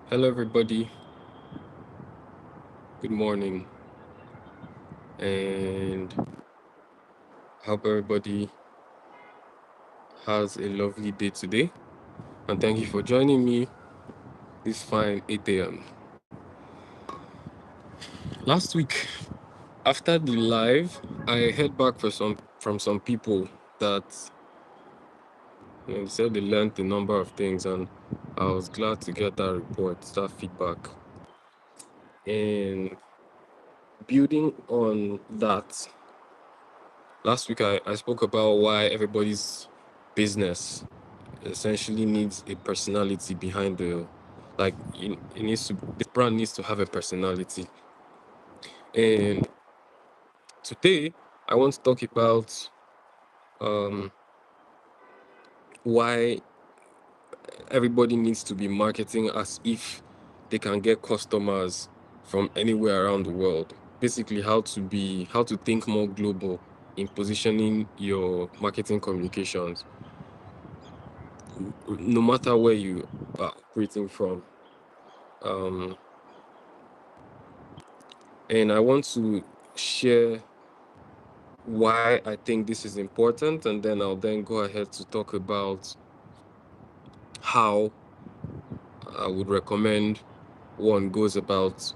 Hello, everybody. Good morning, and hope everybody has a lovely day today. And thank you for joining me this fine 8 a.m. Last week, after the live, I heard back from some people that they said they learned a number of things, and I was glad to get that report, that feedback. And building on that, last week I spoke about why everybody's business essentially needs a personality behind it needs to the brand needs to have a personality. And today I want to talk about um why everybody needs to be marketing as if they can get customers from anywhere around the world. Basically, how to think more global in positioning your marketing communications, no matter where you are operating from. um and I want to share why I think this is important, and then I'll then go ahead to talk about how I would recommend one goes about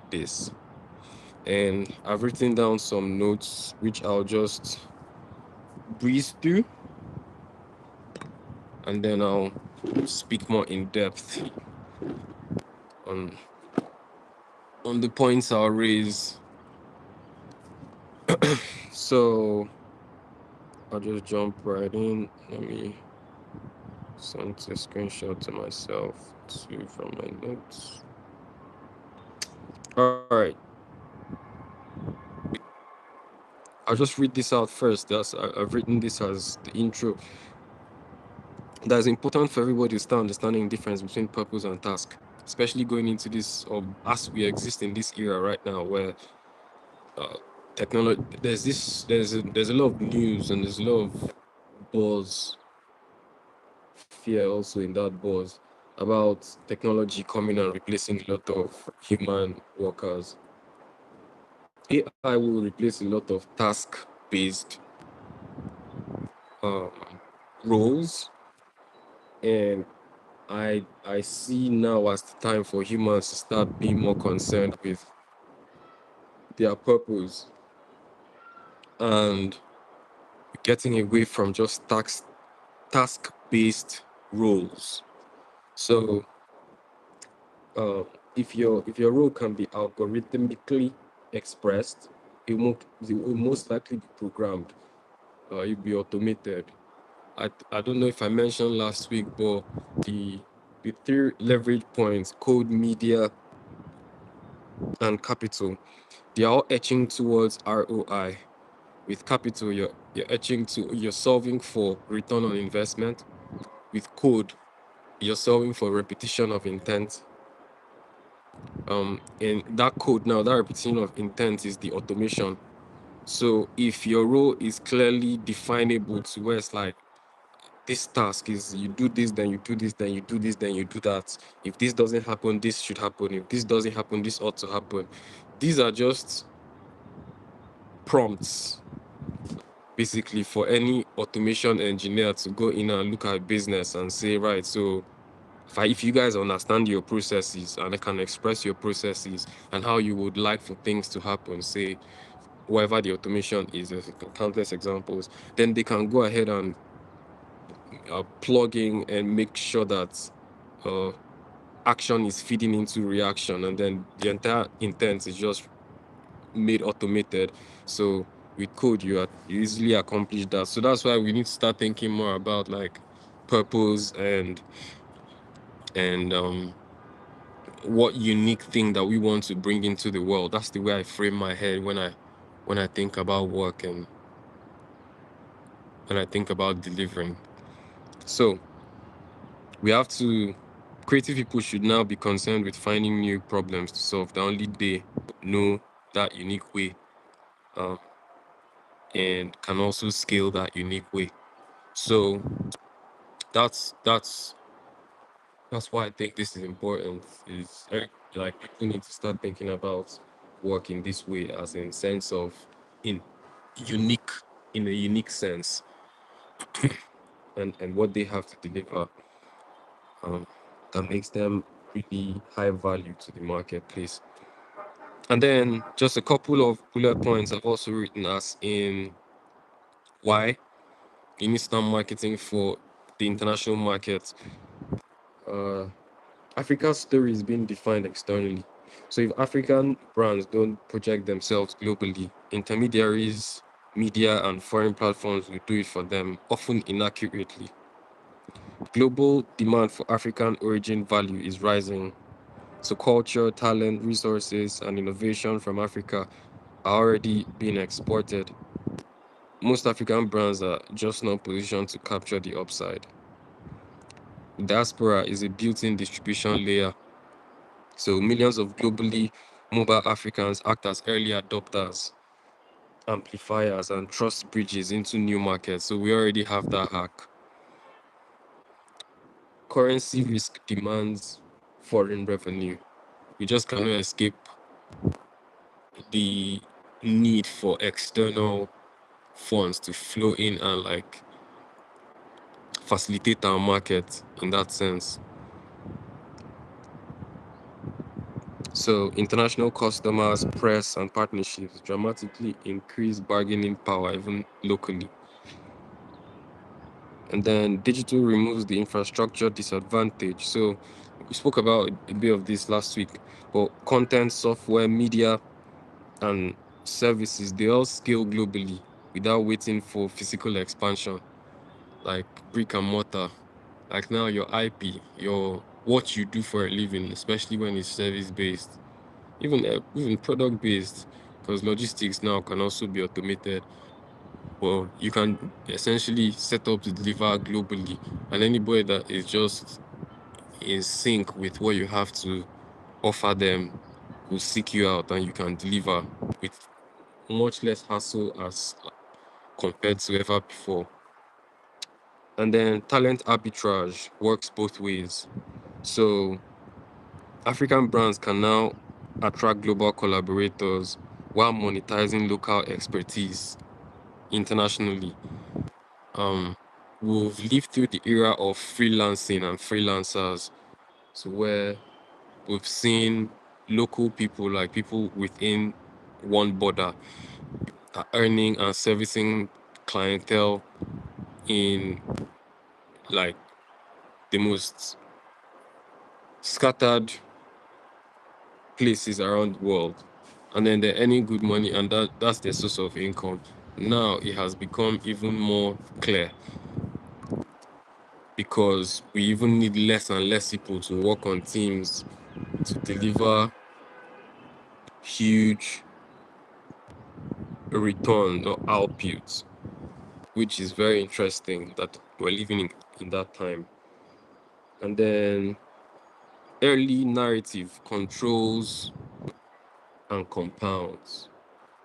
this. And I've written down some notes which I'll just breeze through, and then I'll speak more in depth on the points I'll raise. So I'll just jump right in. Let me send a screenshot to myself too from my notes. All right. I'll just read this out first. I've written this as the intro. That is important for everybody to start understanding the difference between purpose and task, especially going into this, or as we exist in this era right now, where uh, technology. There's a lot of news, and there's a lot of buzz, fear also in that buzz about technology coming and replacing a lot of human workers. AI will replace a lot of task-based um, roles, and I see now as the time for humans to start being more concerned with their purpose and getting away from just task-based roles. So uh, if your role can be algorithmically expressed, it will most likely be programmed. It'll be automated. I don't know if I mentioned last week, but the the three leverage points: code, media, and capital. They are all etching towards ROI. With capital, you're solving for return on investment. With code, you're solving for repetition of intent. And that code now, that repetition of intent is the automation. So if your role is clearly definable to where it's like, this task is you do this, then you do this, then you do this, then you do that. If this doesn't happen, this should happen. If this doesn't happen, this ought to happen. These are just prompts, basically, for any automation engineer to go in and look at business and say, right, so if you guys understand your processes and I can express your processes and how you would like for things to happen, say whatever the automation is, there's countless examples, then they can go ahead and plug in and make sure that uh, action is feeding into reaction, and then the entire intent is just made automated. So with code, you easily accomplish that. So that's why we need to start thinking more about like purpose and what unique thing that we want to bring into the world. That's the way I frame my head when I think about work and when I think about delivering. So we have to creative people should now be concerned with finding new problems to solve that only they know that unique way, um, and can also scale that unique way. So that's That's why I think this is important. Is like people need to start thinking about work in this way, as in sense of in unique in a unique sense, and what they have to deliver um, that makes them really high value to the marketplace. And then just a couple of bullet points I've also written as in why you need to start marketing for the international market. Uh, Africa's story is being defined externally. So if African brands don't project themselves globally, intermediaries, media, and foreign platforms will do it for them, often inaccurately. Global demand for African origin value is rising. So culture, talent, resources, and innovation from Africa are already being exported. Most African brands are just not positioned to capture the upside. Diaspora is a built-in distribution layer. So millions of globally mobile Africans act as early adopters, amplifiers, and trust bridges into new markets. So we already have that hack. Currency risk demands foreign revenue. We just cannot escape the need for external funds to flow in and like facilitate our market in that sense. So international customers, press, and partnerships dramatically increase bargaining power even locally. And then digital removes the infrastructure disadvantage. So we spoke about a bit of this last week, but content, software, media, and services, they all scale globally without waiting for physical expansion, like brick and mortar. Like now your IP, your what you do for a living, especially when it's service based, even product based, because logistics now can also be automated. Well, you can essentially set up to deliver globally, and anybody that is just in sync with what you have to offer them will seek you out, and you can deliver with much less hassle as compared to ever before. And then talent arbitrage works both ways. So African brands can now attract global collaborators while monetizing local expertise internationally. We've lived through the era of freelancing and freelancers, so where we've seen local people, like people within one border, are earning and servicing clientele in like the most scattered places around the world, and then they're earning good money, and that's their source of income. Now it has become even more clear because we even need less and less people to work on teams to deliver huge return or output, which is very interesting that we're living in that time. And then early narrative controls and compounds.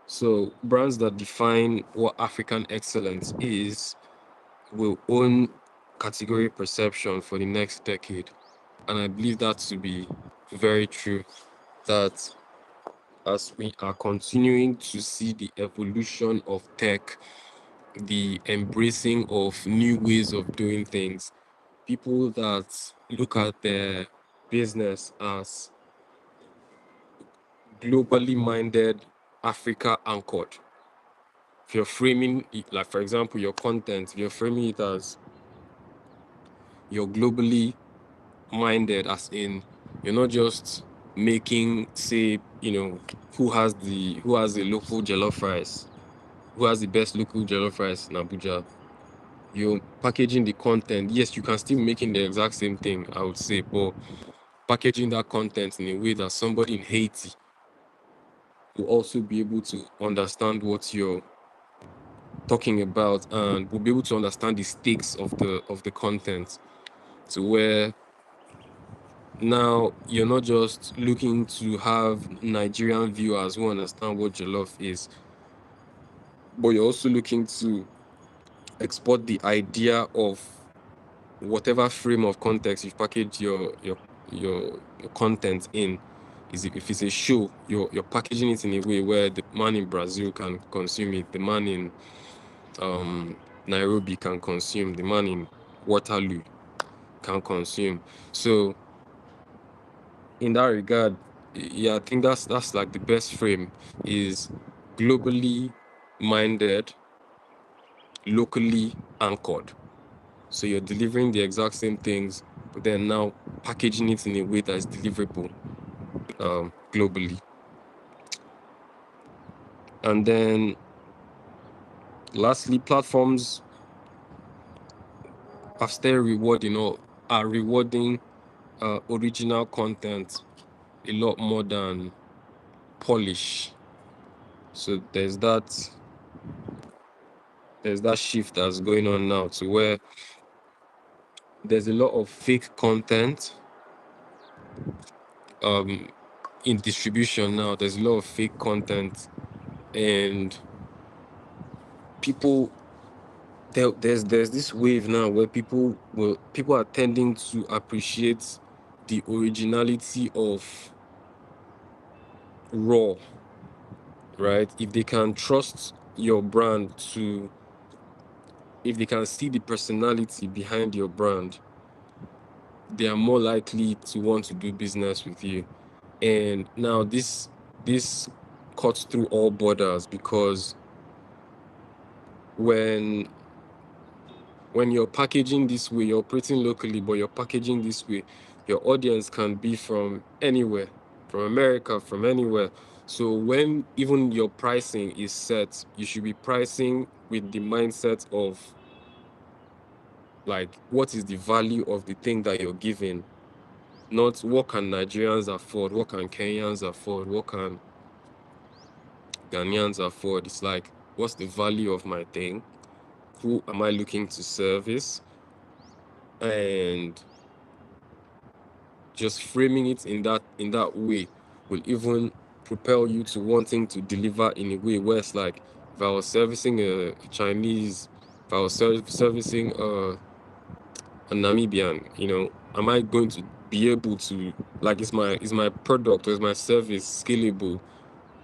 So brands that define what African excellence is will own category perception for the next decade. And I believe that to be very true. That as we are continuing to see the evolution of tech, the embracing of new ways of doing things, people that look at their business as globally minded, Africa anchored. If you're framing it, like for example, your content, if you're framing it as you're globally minded, as in you're not just making, say, who has the local jollof rice, who has the best local jollof rice in Abuja. You're packaging the content. Yes, you can still making the exact same thing, I would say, but packaging that content in a way that somebody in Haiti will also be able to understand what you're talking about and will be able to understand the stakes of the content, to where now you're not just looking to have Nigerian viewers who understand what jollof is, but you're also looking to export the idea of whatever frame of context you package your content in. Is if it's a show, you're packaging it in a way where the man in Brazil can consume it, the man in Nairobi can consume, the man in Waterloo can consume. So in that regard, yeah, I think that's like the best frame is globally minded, locally anchored. So you're delivering the exact same things, but then now packaging it in a way that is deliverable globally. And then lastly, platforms are still rewarding or are rewarding original content a lot more than polish. So there's that shift that's going on now to where there's a lot of fake content in distribution now. There's a lot of fake content, and people there's this wave now where people are tending to appreciate the originality of raw, right? If they can trust your brand to, if they can see the personality behind your brand, they are more likely to want to do business with you. And now this cuts through all borders, because when you're packaging this way, you're operating locally, but you're packaging this way, your audience can be from anywhere, from America, from anywhere. So when even your pricing is set, you should be pricing with the mindset of like, what is the value of the thing that you're giving? Not what can Nigerians afford, what can Kenyans afford, what can Ghanaians afford. It's like, what's the value of my thing? Who am I looking to service? And just framing it in that way will even propel you to wanting to deliver in a way where it's like, if I was servicing a Chinese, if I was servicing a Namibian, am I going to be able to, like, is my product or is my service scalable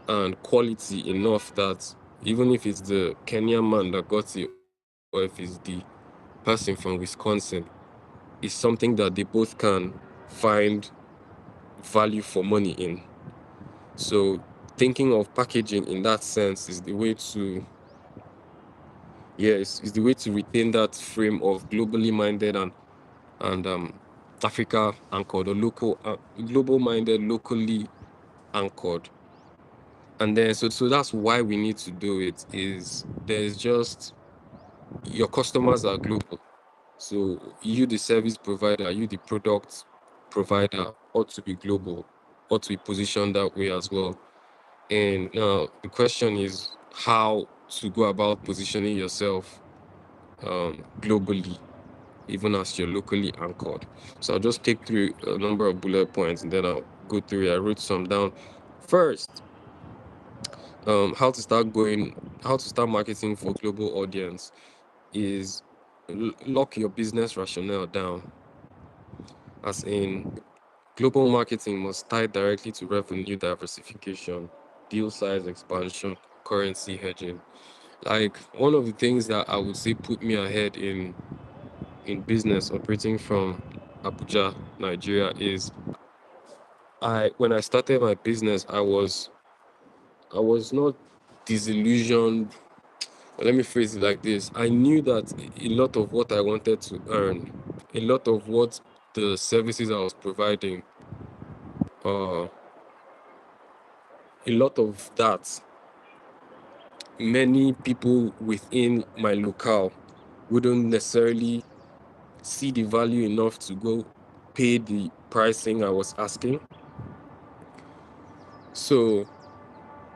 and quality enough that even if it's the Kenyan man that got it, or if it's the person from Wisconsin, it's something that they both can find value for money in. So thinking of packaging in that sense is the way to, is the way to retain that frame of globally minded and Africa anchored, or global minded, locally anchored. And then so that's why we need to do it. Is there's just, your customers are global. So you, the service provider, you, the product provider, ought to be global, ought to be positioned that way as well. And now the question is how to go about positioning yourself globally, even as you're locally anchored. So I'll just take through a number of bullet points and then I'll go through it. I wrote some down. First, how to start marketing for global audience is lock your business rationale down. As in, global marketing must tie directly to revenue diversification, deal size expansion, currency hedging. Like, one of the things that I would say put me ahead in business operating from Abuja, Nigeria, is when I started my business, I was not disillusioned. Let me phrase it like this. I knew that a lot of what I wanted to earn, a lot of what the services I was providing, a lot of that, many people within my locale wouldn't necessarily see the value enough to go pay the pricing I was asking. So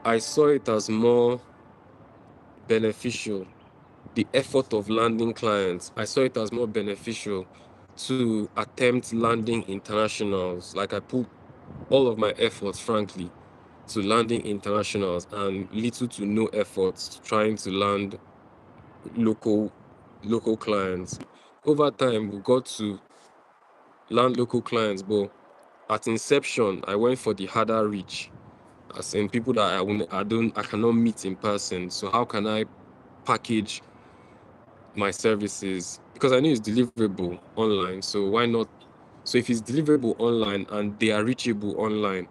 I saw it as more beneficial. The effort of landing clients, I saw it as more beneficial to attempt landing internationals. Like, I put all of my efforts, frankly, to landing internationals and little to no efforts trying to land local clients. over time we got to land local clients, but at inception I went for the harder reach, as in people that I cannot meet in person. So how can I package my services? Because I know it's deliverable online. So why not? So if it's deliverable online and they are reachable online,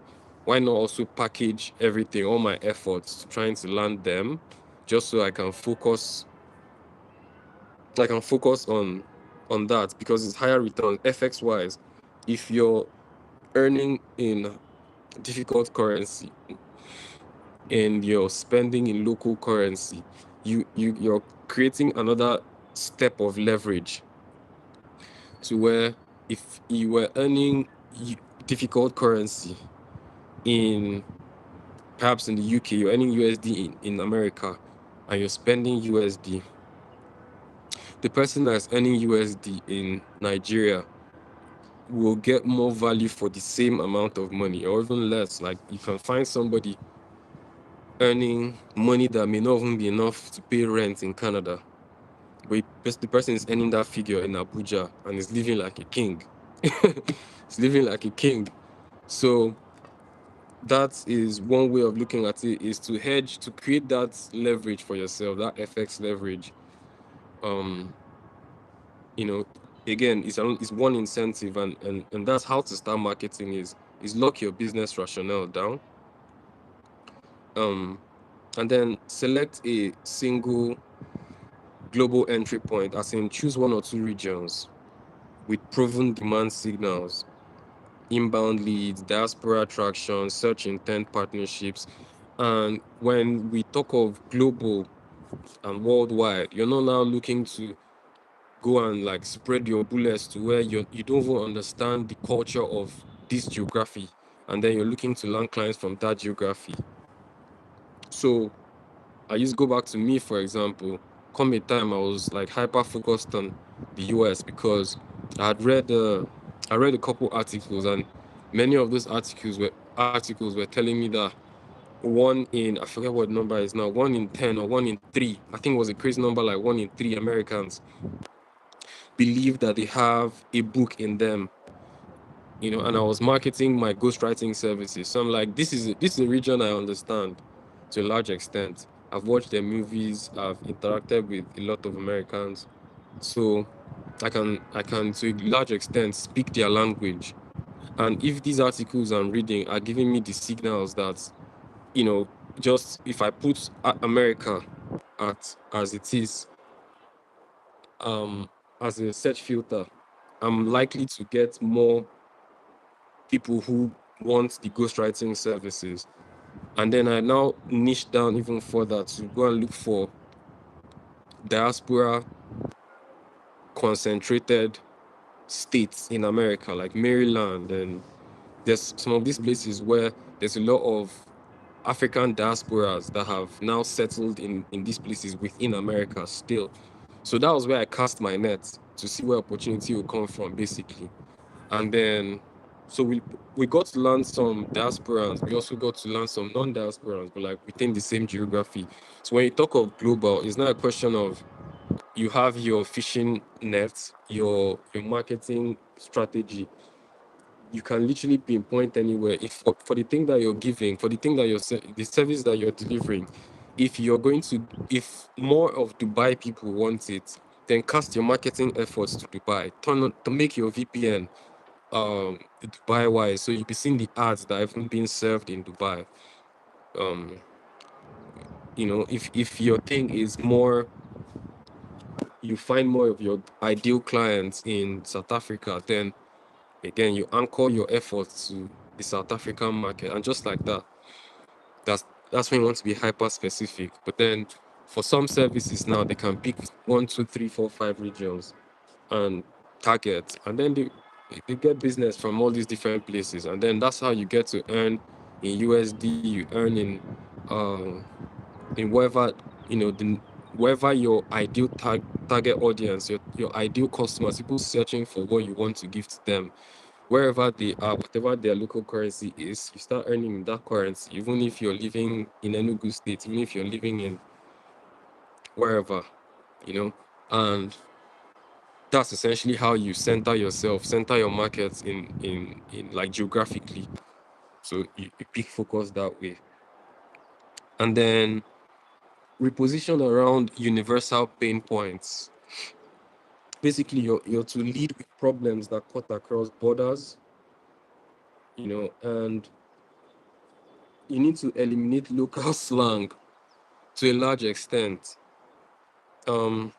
why not also package everything, all my efforts trying to land them, just so I can focus on that, because it's higher return FX wise. If you're earning in difficult currency and you're spending in local currency, you're creating another step of leverage to where if you were earning difficult currency in perhaps in the UK, you're earning USD in America and you're spending USD, the person that's earning USD in Nigeria will get more value for the same amount of money or even less. Like you can find somebody earning money that may not even be enough to pay rent in Canada, but the person is earning that figure in Abuja and is living like a king. It's living like a king. So that is one way of looking at it, is to hedge, to create that leverage for yourself, that FX leverage. Um, you know, again, it's one incentive, and that's how to start marketing is lock your business rationale down. And then select a single global entry point, as in choose one or two regions with proven demand signals, inbound leads, diaspora attraction, search intent partnerships. And when we talk of global and worldwide, you're not now looking to go and like spread your bullets to where you don't even understand the culture of this geography, and then you're looking to land clients from that geography. So I used to go back to me, for example, come a time I was like hyper focused on the US because I read a couple articles, and many of those articles were telling me that one in, I forget what number is now, 1 in 10 or 1 in 3, I think it was a crazy number, like 1 in 3 Americans believe that they have a book in them, and I was marketing my ghostwriting services. So I'm like, this is a region I understand to a large extent. I've watched their movies, I've interacted with a lot of Americans. So I can to a large extent speak their language. And if these articles I'm reading are giving me the signals that, you know, just if I put America at as it is, um, as a search filter, I'm likely to get more people who want the ghostwriting services. And then I now niche down even further to go and look for diaspora concentrated states in America, like Maryland. And there's some of these places where there's a lot of African diasporas that have now settled in these places within America still. So that was where I cast my net to see where opportunity will come from, basically. And then, so we got to learn some diasporans. We also got to learn some non-diasporans, but like within the same geography. So when you talk of global, it's not a question of you have your fishing net, your marketing strategy. You can literally pinpoint anywhere. If for the thing that you're giving, for the thing that the service that you're delivering, if more of Dubai people want it, then cast your marketing efforts to Dubai. Turn on to make your VPN Dubai wise, so you'll be seeing the ads that have been served in Dubai. Um, if your thing is more, you find more of your ideal clients in South Africa, then again you anchor your efforts to the South African market, and just like that, that's when you want to be hyper specific. But then for some services now, they can pick 1, 2, 3, 4, 5 regions and target, and then they get business from all these different places, and then that's how you get to earn in USD. You earn in wherever, wherever your ideal target audience, your ideal customers, people searching for what you want to give to them, wherever they are, whatever their local currency is, you start earning in that currency, even if you're living in Enugu State, even if you're living in wherever, you know. And that's essentially how you center yourself, center your markets in like geographically. So you pick focus that way. And then reposition around universal pain points. Basically, you're to lead with problems that cut across borders, and you need to eliminate local slang to a large extent. Um,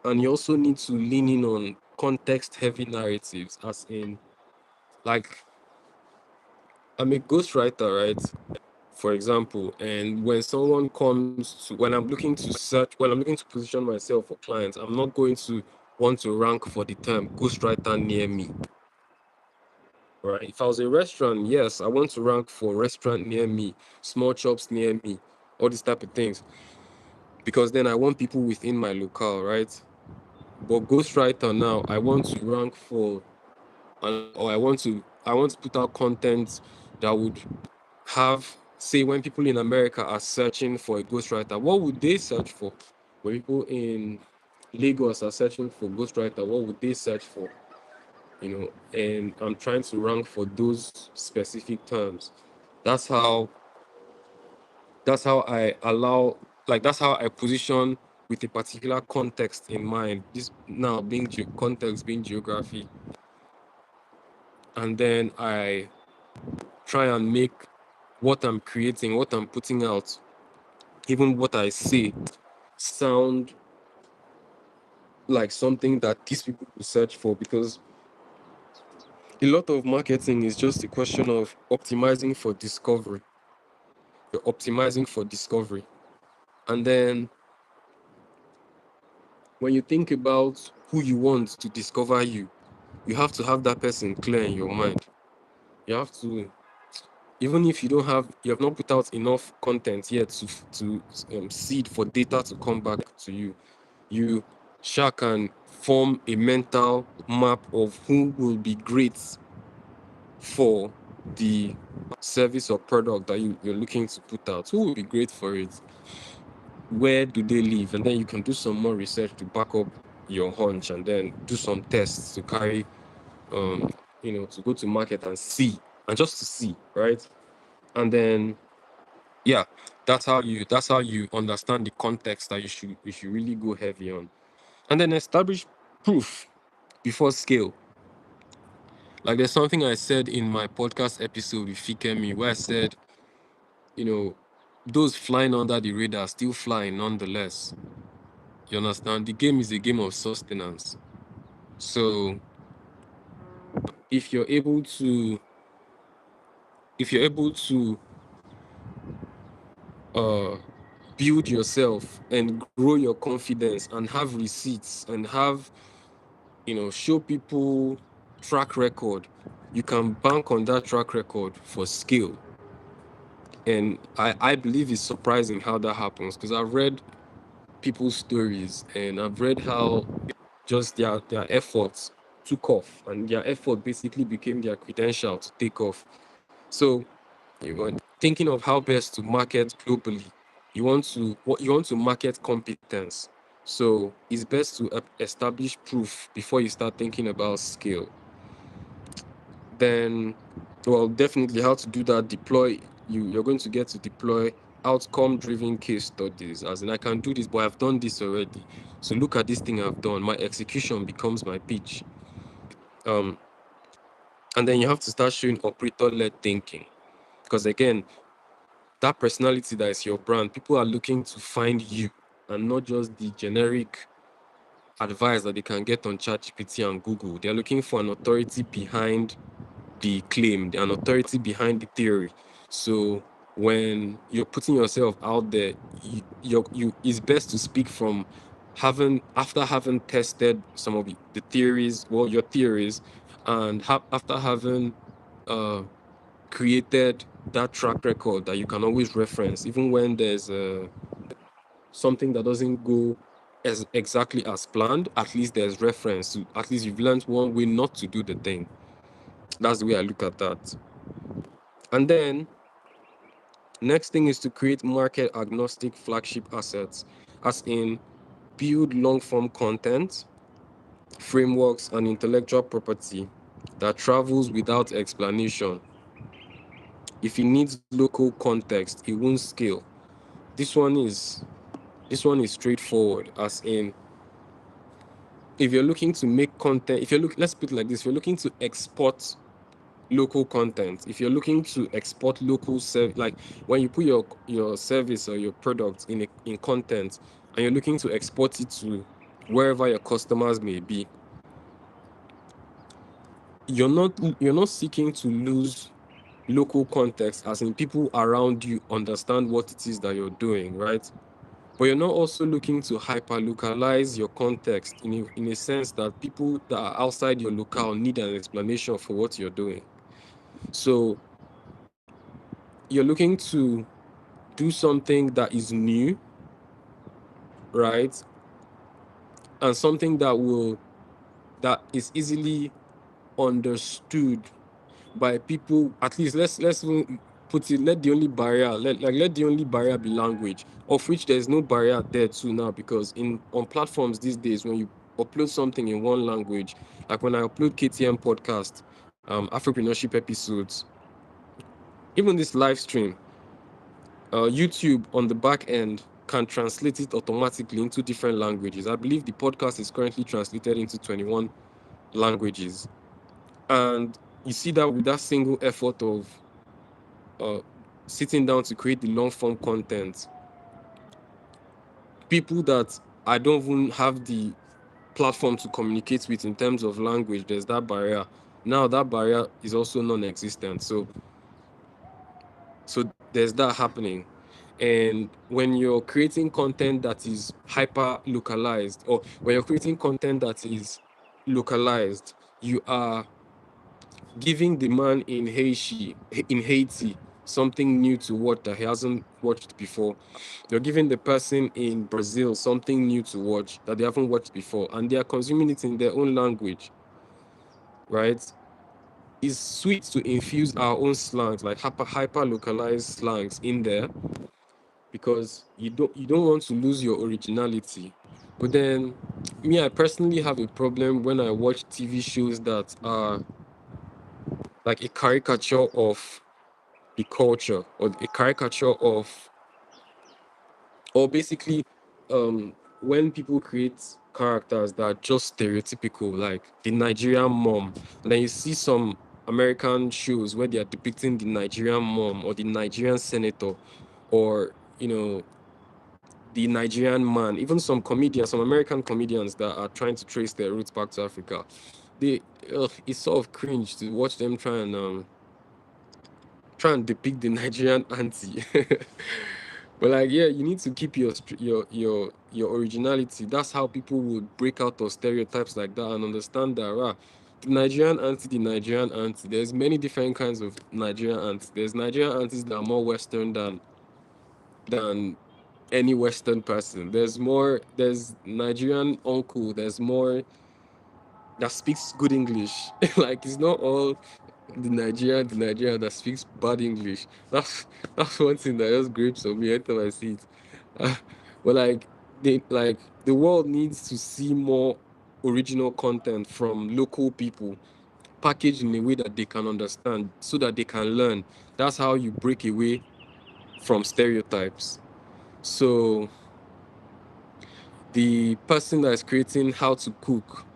and you also need to lean in on context heavy narratives, as in, like, I'm a ghostwriter, right? For example, and when someone comes to, when I'm looking to position myself for clients, I'm not going to want to rank for the term ghostwriter near me, right? If I was a restaurant, yes, I want to rank for restaurant near me, small shops near me, all these type of things, because then I want people within my locale, right? But ghostwriter now, I want to rank for, or I want to put out content that would have, say, when people in America are searching for a ghostwriter, what would they search for? When people in Lagos are searching for ghostwriter, what would they search for? And I'm trying to rank for those specific terms. That's how that's how I allow, like, that's how I position with a particular context in mind. This now being context being geography, and then I try and make what I'm creating, what I'm putting out, even what I say, sound like something that these people will search for, because a lot of marketing is just a question of optimizing for discovery. You're optimizing for discovery. And then when you think about who you want to discover you, you have to have that person clear in your mind. You have to, even if you have not put out enough content yet to seed for data to come back to you, you sha can form a mental map of who will be great for the service or product that you're looking to put out. Who will be great for it? Where do they live? And then you can do some more research to back up your hunch, and then do some tests to carry, to go to market and see, and just to see, right? And then, yeah, that's how you understand the context that you should really go heavy on. And then establish proof before scale. Like, there's something I said in my podcast episode with Fikemi, where I said, those flying under the radar still flying nonetheless. You understand? The game is a game of sustenance. So if you're able to if you're able to uh build yourself and grow your confidence and have receipts and have, show people track record, you can bank on that track record for skill. And I believe it's surprising how that happens, because I've read people's stories and I've read how just their efforts took off, and their effort basically became their credential to take off. So you're thinking of how best to market globally. You want to market competence. So it's best to establish proof before you start thinking about scale. Then, well, definitely how to do that. You're going to get to deploy outcome driven case studies, as in, I can do this, but I've done this already, so look at this thing I've done. My execution becomes my pitch. um and then you have to start showing operator led thinking, because again, that personality that is your brand, people are looking to find you, and not just the generic advice that they can get on ChatGPT and Google. They're looking for an authority behind the claim, an authority behind the theory. So when you're putting yourself out there, it's best to speak from after having tested some of the theories, well, your theories, and after having uh, created that track record that you can always reference, even when there's something that doesn't go as exactly as planned. At least there's reference to, at least you've learned one way not to do the thing. That's the way I look at that. And then next thing is to create market agnostic flagship assets, as in, build long-form content, frameworks, and intellectual property that travels without explanation. If it needs local context, it won't scale. This one is straightforward, as in, if you're looking to make content, let's put it like this, if you're looking to export local content, if you're looking to export local like when you put your service or your product in content, and you're looking to export it to wherever your customers may be, you're not seeking to lose local context, as in people around you understand what it is that you're doing, right? But you're not also looking to hyper localize your context in a sense that people that are outside your locale need an explanation for what you're doing. So you're looking to do something that is new, right? And something that is easily understood by people. At least let's even put it, let the only barrier be language, of which there's no barrier there too now, because on platforms these days, when you upload something in one language, like when I upload KTM podcast, Afropreneurship episodes, even this live stream, YouTube on the back end can translate it automatically into different languages. I believe the podcast is currently translated into 21 languages. And you see that with that single effort of sitting down to create the long form content, people that I don't even have the platform to communicate with in terms of language, there's that barrier. Now that barrier is also non-existent. So there's that happening. And when you're creating content that is hyper localized, or when you're creating content that is localized, you are giving the man in Haiti something new to watch that he hasn't watched before. You're giving the person in Brazil something new to watch that they haven't watched before, and they are consuming it in their own language, right? It's sweet to infuse our own slangs, like hyper localized slangs in there, because you don't want to lose your originality. But then, me, I personally have a problem when I watch TV shows that are like a caricature of the culture, or a caricature of, or basically, when people create characters that are just stereotypical, like the Nigerian mom. And then you see some American shows where they are depicting the Nigerian mom or the Nigerian senator, or the Nigerian man. Even some comedians, some American comedians that are trying to trace their roots back to Africa. It's sort of cringe to watch them try and depict the Nigerian auntie. But like, yeah, you need to keep your originality. That's how people would break out of stereotypes like that and understand that, the Nigerian auntie. There's many different kinds of Nigerian aunties. There's Nigerian aunties that are more Western than any Western person. There's Nigerian uncle. There's more that speaks good English. Like, it's not all the Nigerian that speaks bad English. That's one thing that just grapes on me every time I see it. But the world needs to see more original content from local people, packaged in a way that they can understand, so that they can learn. That's how you break away from stereotypes. So the person that is creating how to cook,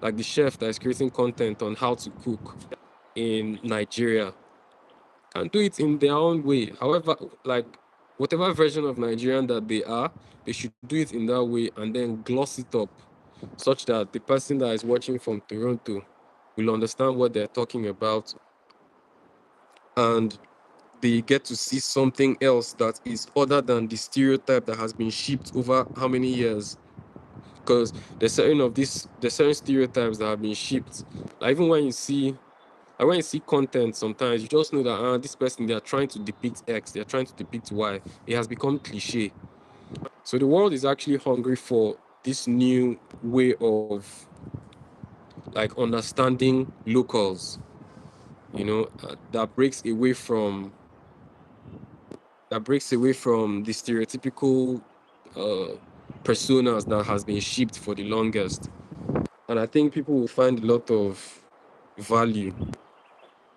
like the chef that is creating content on how to cook in Nigeria, can do it in their own way. However, like, whatever version of Nigerian that they are, they should do it in that way and then gloss it up, such that the person that is watching from Toronto will understand what they're talking about, and they get to see something else that is other than the stereotype that has been shipped over how many years. Because there's certain stereotypes that have been shipped. Like, even when you see content, sometimes you just know that this person, they are trying to depict X, they are trying to depict Y. It has become cliche. So the world is actually hungry for this new way of like understanding locals, that breaks away from the stereotypical personas that has been shipped for the longest. And I think people will find a lot of value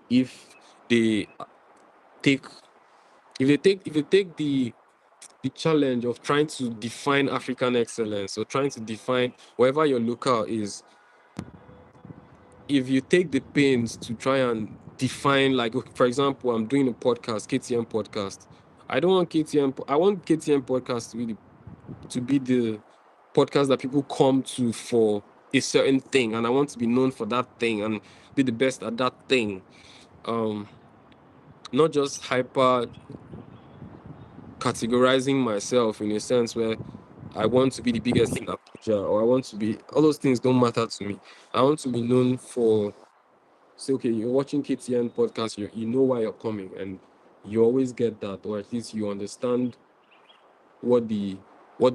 if they take if they take the challenge of trying to define African excellence or trying to define wherever your local is. If you take the pains to try and define, like, okay, for example, I'm doing a podcast, KTM podcast. I don't want KTM. I want KTM podcast to be the podcast that people come to for a certain thing, and I want to be known for that thing and be the best at that thing. Not just hyper categorizing myself in a sense where I want to be the biggest in Abuja, or I want to be, all those things don't matter to me. I want to be known for, say, okay, you're watching KTN podcast, you know why you're coming, and you always get that, or at least you understand what the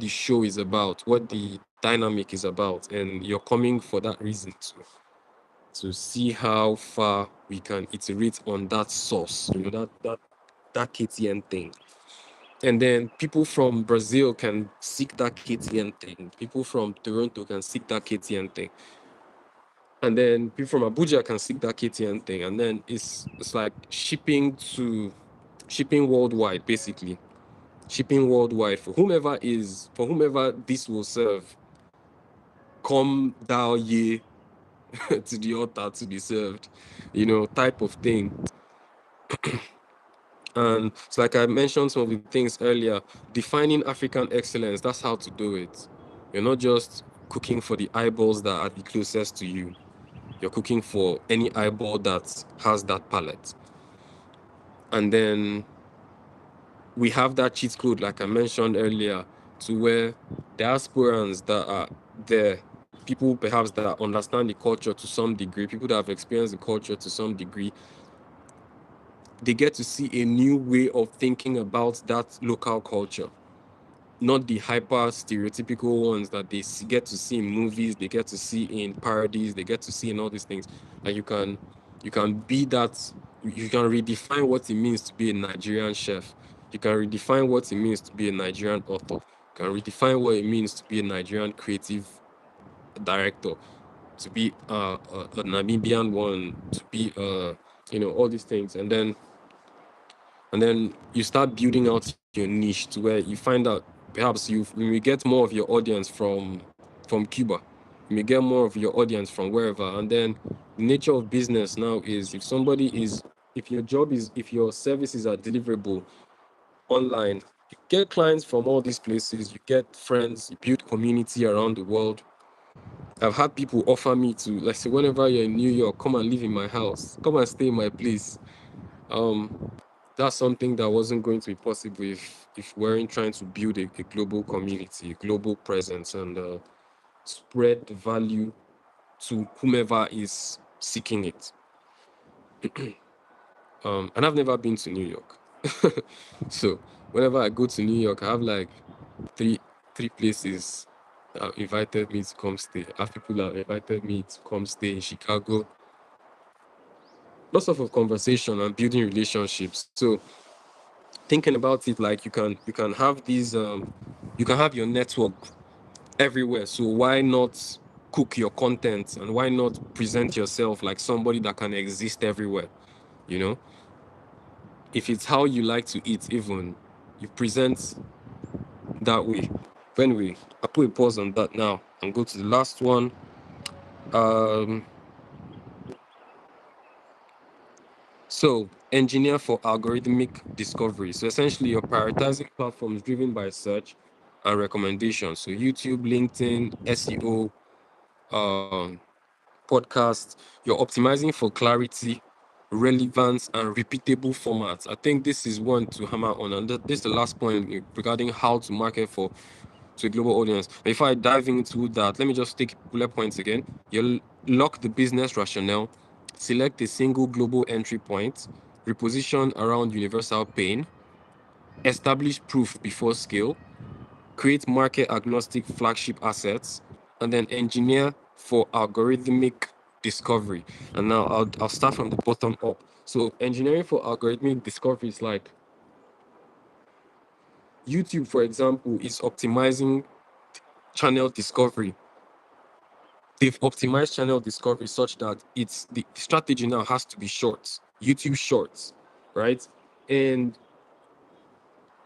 show is about, what the dynamic is about, and you're coming for that reason to see how far we can iterate on that source, that KTN thing. And then people from Brazil can seek that KTN thing. People from Toronto can seek that KTN thing. And then people from Abuja can seek that KTN thing. And then it's like shipping worldwide, basically. Shipping worldwide for whomever this will serve. Come thou ye to the altar to be served, type of thing. And it's like I mentioned some of the things earlier, defining African excellence, that's how to do it. You're not just cooking for the eyeballs that are the closest to you. You're cooking for any eyeball that has that palette. And then we have that cheat code, like I mentioned earlier, to where diasporans that are there, people perhaps that understand the culture to some degree, people that have experienced the culture to some degree, they get to see a new way of thinking about that local culture, not the hyper stereotypical ones that they get to see in movies, they get to see in parodies, they get to see in all these things. And you can be that, you can redefine what it means to be a Nigerian chef. You can redefine what it means to be a Nigerian author. You can redefine what it means to be a Nigerian creative director, to be a Namibian one, to be all these things. And then you start building out your niche to where you find out perhaps you may get more of your audience from Cuba. You may get more of your audience from wherever. And then the nature of business now is if your services are deliverable online, you get clients from all these places, you get friends, you build community around the world. I've had people offer me to, let's say, whenever you're in New York, come and live in my house, come and stay in my place. That's something that wasn't going to be possible if we weren't trying to build a global community, a global presence, and spread the value to whomever is seeking it. And I've never been to New York. So whenever I go to New York, I have like three places that have invited me to come stay. I have people that have invited me to come stay in Chicago. Lots of conversation and building relationships. So thinking about it, like you can have these you can have your network everywhere. So why not cook your content, and why not present yourself like somebody that can exist everywhere? If it's how you like to eat, even, you present that way. But anyway, I'll put a pause on that now and go to the last one. So engineer for algorithmic discovery. So essentially you're prioritizing platforms driven by search and recommendations. So YouTube, LinkedIn, SEO, podcast. You're optimizing for clarity, relevance, and repeatable formats. I think this is one to hammer on, and this is the last point regarding how to market to a global audience. Before I dive into that, let me just take bullet points again. You lock the business rationale, select a single global entry point, reposition around universal pain, establish proof before scale, create market agnostic flagship assets, and then engineer for algorithmic discovery. And now I'll start from the bottom up. So engineering for algorithmic discovery is like YouTube, for example, is optimizing channel discovery. They've optimized channel discovery such that it's the strategy now has to be shorts, YouTube shorts, right? And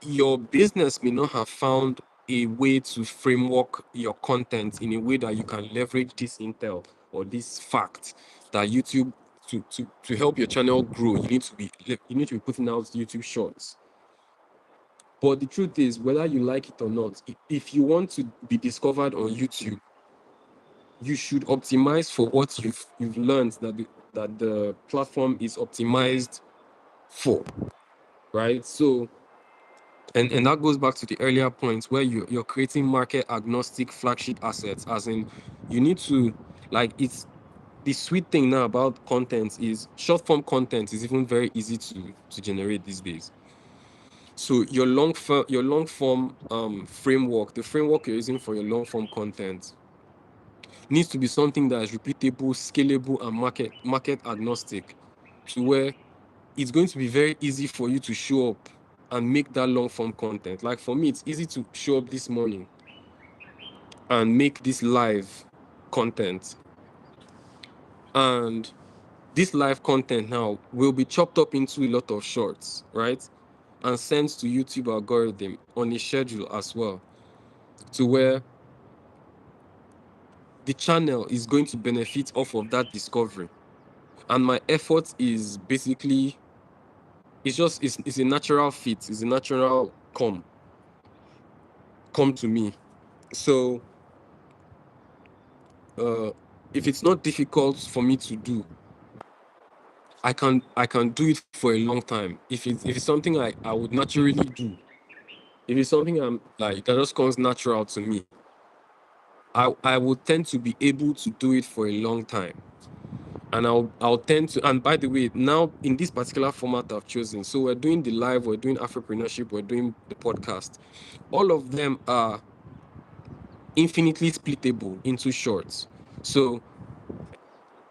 your business may not have found a way to framework your content in a way that you can leverage this intel or this fact that YouTube to help your channel grow, you need to be putting out YouTube shorts. But the truth is, whether you like it or not, if you want to be discovered on YouTube, you should optimize for what you've learned that the platform is optimized for, right? So, and that goes back to the earlier points where you're creating market agnostic flagship assets, as in you need to, like, it's the sweet thing now about content is short form content is even very easy to generate these days. So your long form framework, the framework you're using for your long form content, needs to be something that is repeatable, scalable, and market agnostic, to where it's going to be very easy for you to show up and make that long form content. Like for me, it's easy to show up this morning and make this live content. And this live content now will be chopped up into a lot of shorts, right? And sent to YouTube algorithm on a schedule as well, to where the channel is going to benefit off of that discovery. And my effort is basically, it's a natural fit, it's a natural come to me. So if it's not difficult for me to do, I can do it for a long time. If it's something I would naturally do, if it's something I'm like that just comes natural to me, I would tend to be able to do it for a long time. And I'll tend to, and by the way, now in this particular format I've chosen, so we're doing the live, we're doing Afropreneurship, we're doing the podcast. All of them are infinitely splittable into shorts. So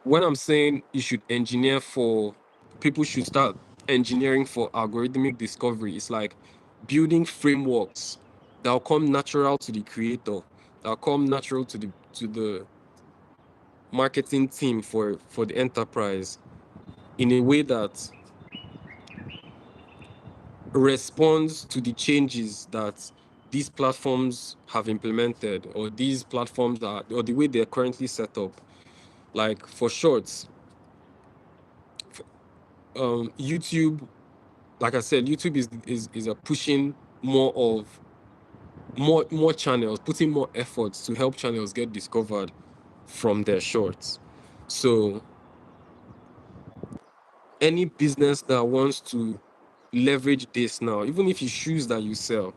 when I'm saying you should engineer for, people should start engineering for algorithmic discovery, it's like building frameworks that'll come natural to the creator, that'll come natural to the marketing team for the enterprise, in a way that responds to the changes that these platforms have implemented, or these platforms that, or the way they're currently set up. Like for shorts, YouTube, like I said, YouTube is a pushing more channels, putting more efforts to help channels get discovered from their shorts. So any business that wants to leverage this now, even if it's shoes that you sell,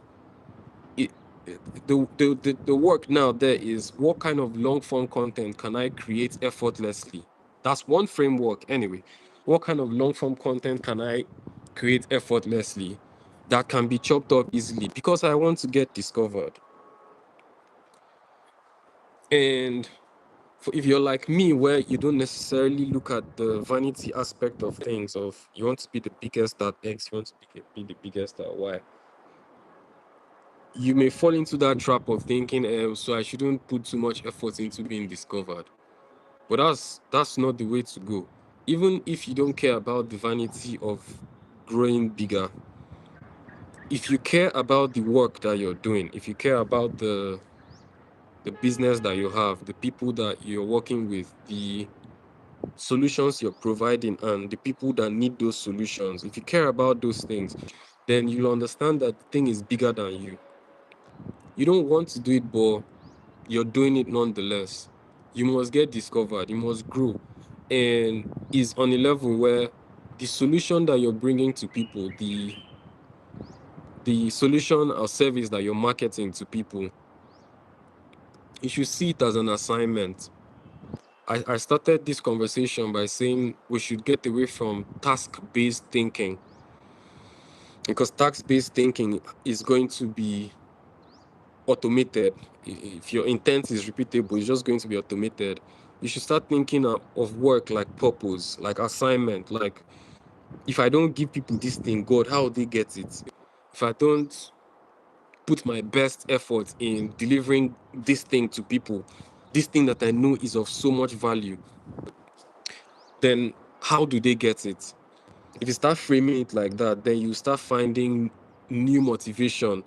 the work now there is, what kind of long form content can I create effortlessly? That's one framework anyway. What kind of long form content can I create effortlessly that can be chopped up easily because I want to get discovered? And if you're like me, where you don't necessarily look at the vanity aspect of things, of you want to be the biggest at X, you want to be the biggest at Y, you may fall into that trap of thinking, so I shouldn't put too much effort into being discovered. But that's not the way to go. Even if you don't care about the vanity of growing bigger, if you care about the work that you're doing, if you care about the business that you have, the people that you're working with, the solutions you're providing, and the people that need those solutions, if you care about those things, then you'll understand that the thing is bigger than you. You don't want to do it, but you're doing it nonetheless. You must get discovered, you must grow, and is on a level where the solution that you're bringing to people, the solution or service that you're marketing to people, you should see it as an assignment. I started this conversation by saying we should get away from task-based thinking, because task-based thinking is going to be automated. If your intent is repeatable, it's just going to be automated. You should start thinking of work like purpose, like assignment. Like, if I don't give people this thing, God, how will they get it? If I don't put my best effort in delivering this thing to people, this thing that I know is of so much value, then how do they get it? If you start framing it like that, then you start finding new motivation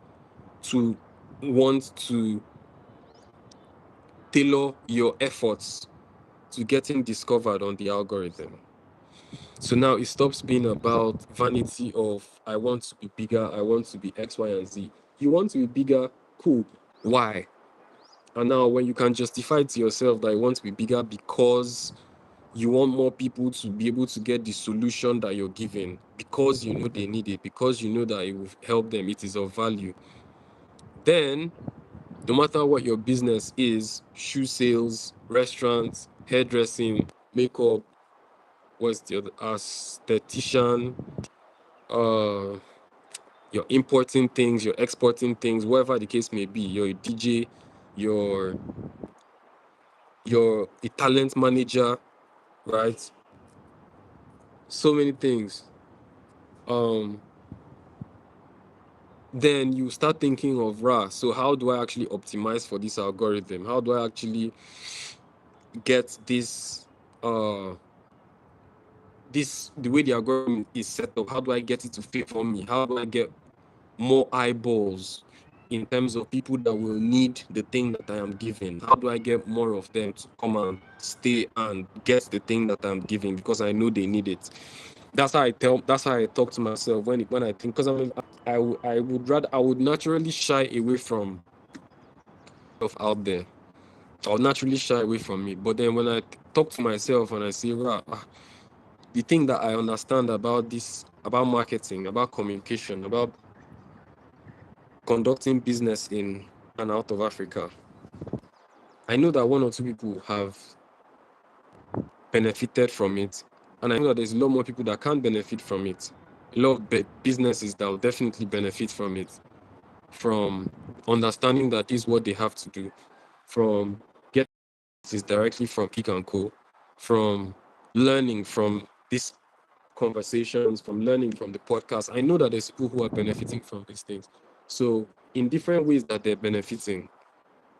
to want to tailor your efforts to getting discovered on the algorithm. So now it stops being about vanity of I want to be bigger, I want to be X, Y, and Z. You want to be bigger, cool. Why? And now when you can justify to yourself that you want to be bigger because you want more people to be able to get the solution that you're giving, because you know they need it, because you know that it will help them, it is of value, then no matter what your business is, shoe sales, restaurants, hairdressing, makeup, what's the other, esthetician, you're importing things, you're exporting things, whatever the case may be, you're a DJ, you're a talent manager, right? So many things. Then you start thinking of so how do I actually optimize for this algorithm? How do I actually get this the way the algorithm is set up, how do I get it to favor me? How do I get more eyeballs in terms of people that will need the thing that I am giving? How do I get more of them to come and stay and get the thing that I'm giving because I know they need it? That's how I talk to myself when I think, because I would naturally shy away from stuff out there. I would naturally shy away from it. But then when I talk to myself and I say, the thing that I understand about this, about marketing, about communication, about conducting business in and out of Africa, I know that one or two people have benefited from it. And I know that there's a lot more people that can't benefit from it. A lot of businesses that will definitely benefit from it, from understanding that this is what they have to do, from getting this directly from Kick and Co, from learning from these conversations, from learning from the podcast. I know that there's people who are benefiting from these things. So in different ways that they're benefiting,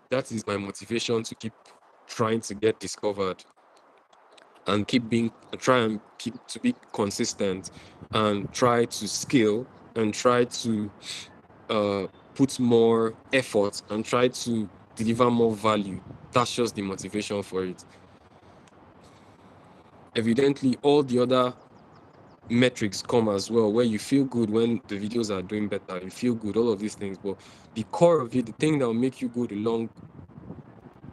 that is my motivation to keep trying to get discovered and try and keep to be consistent and try to scale and try to put more effort and try to deliver more value. That's just the motivation for it. Evidently, all the other metrics come as well, where you feel good when the videos are doing better, you feel good, all of these things. But the core of it, the thing that will make you go the long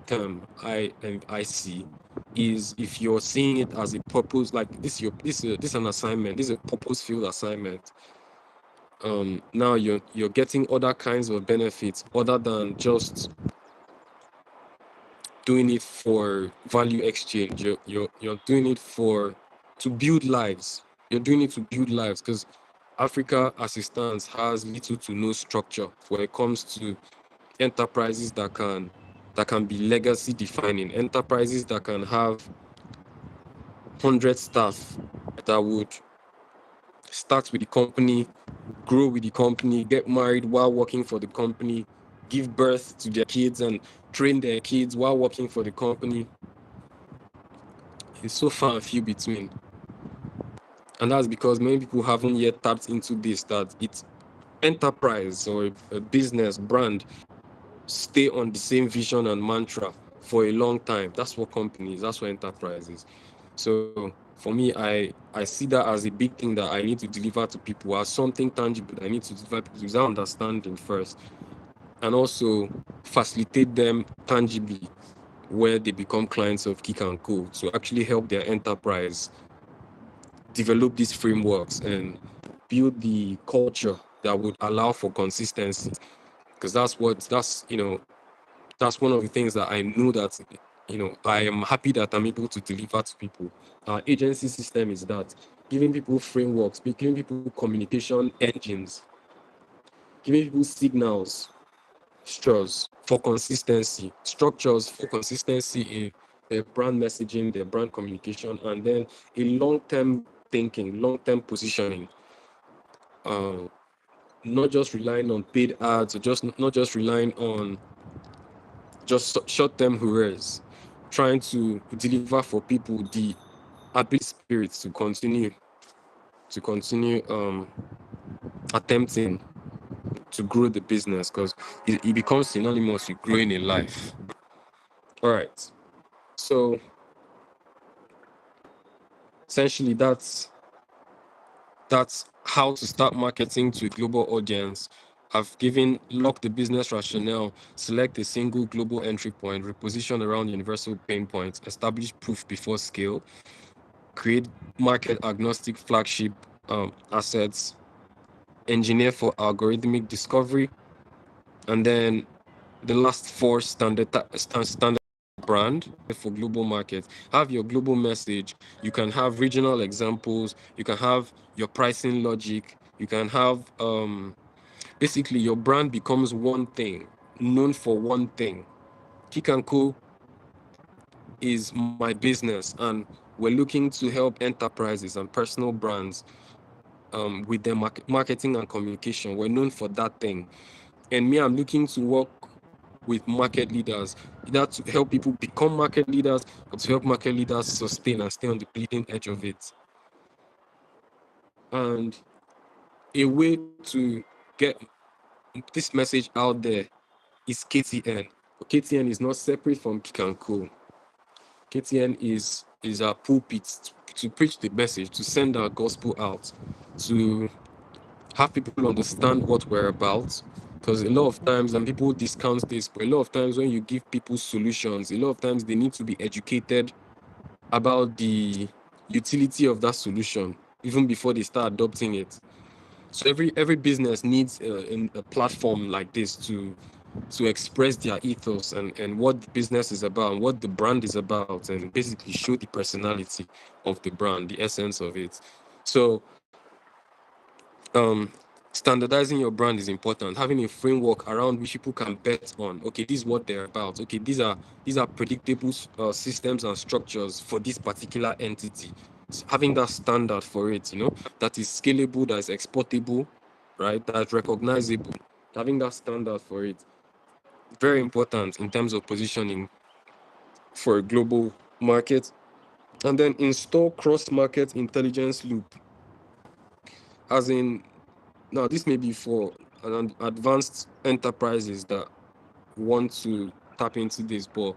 term, I see, is if you're seeing it as a purpose, like this an assignment, this is a purpose-filled assignment. Now you're getting other kinds of benefits other than just doing it for value exchange. You're doing it to build lives. You're doing it to build lives, because Africa, as it stands, has little to no structure when it comes to enterprises that can be legacy defining, enterprises that can have 100 staff that would start with the company, grow with the company, get married while working for the company, give birth to their kids and train their kids while working for the company. It's so far and few between. And that's because many people haven't yet tapped into this, that it's enterprise or a business brand stay on the same vision and mantra for a long time. That's what companies, that's what enterprises. So for me, I see that as a big thing that I need to deliver to people, as something tangible that I need to deliver to people without understanding first, and also facilitate them tangibly where they become clients of Kick and Co, to actually help their enterprise develop these frameworks and build the culture that would allow for consistency. Because that's one of the things that I know that, I am happy that I'm able to deliver to people. Our agency system is that, giving people frameworks, giving people communication engines, giving people structures for consistency in their brand messaging, their brand communication, and then a long-term thinking, long-term positioning. not just relying on paid ads, or not just relying on just short-term hurrahs, trying to deliver for people the ability spirit to continue attempting to grow the business, because it becomes synonymous with growing in life. All right, so essentially that's how to start marketing to a global audience. I've given lock the business rationale, select a single global entry point, reposition around universal pain points, establish proof before scale, create market agnostic flagship assets, engineer for algorithmic discovery, and then the last four standard brand for global markets. Have your global message. You can have regional examples. You can have your pricing logic. You can have basically your brand becomes one thing, known for one thing. Kick and Co is my business, and we're looking to help enterprises and personal brands with their marketing and communication. We're known for that thing. And me, I'm looking to work with market leaders, either to help people become market leaders or to help market leaders sustain and stay on the bleeding edge of it. And a way to get this message out there is KTN. KTN is not separate from Kick and Co. KTN is our pulpit to preach the message, to send our gospel out, to have people understand what we're about. Because a lot of times, and people discount this, but a lot of times when you give people solutions, a lot of times they need to be educated about the utility of that solution even before they start adopting it. So every business needs a platform like this to express their ethos and what the business is about and what the brand is about, and basically show the personality of the brand, the essence of it. So standardizing your brand is important. Having a framework around which people can bet on. Okay, this is what they're about. Okay, these are predictable systems and structures for this particular entity. So having that standard for it, that is scalable, that is exportable, right? That's recognizable. Having that standard for it, very important in terms of positioning for a global market. And then install cross-market intelligence loop, as in, now this may be for advanced enterprises that want to tap into this, but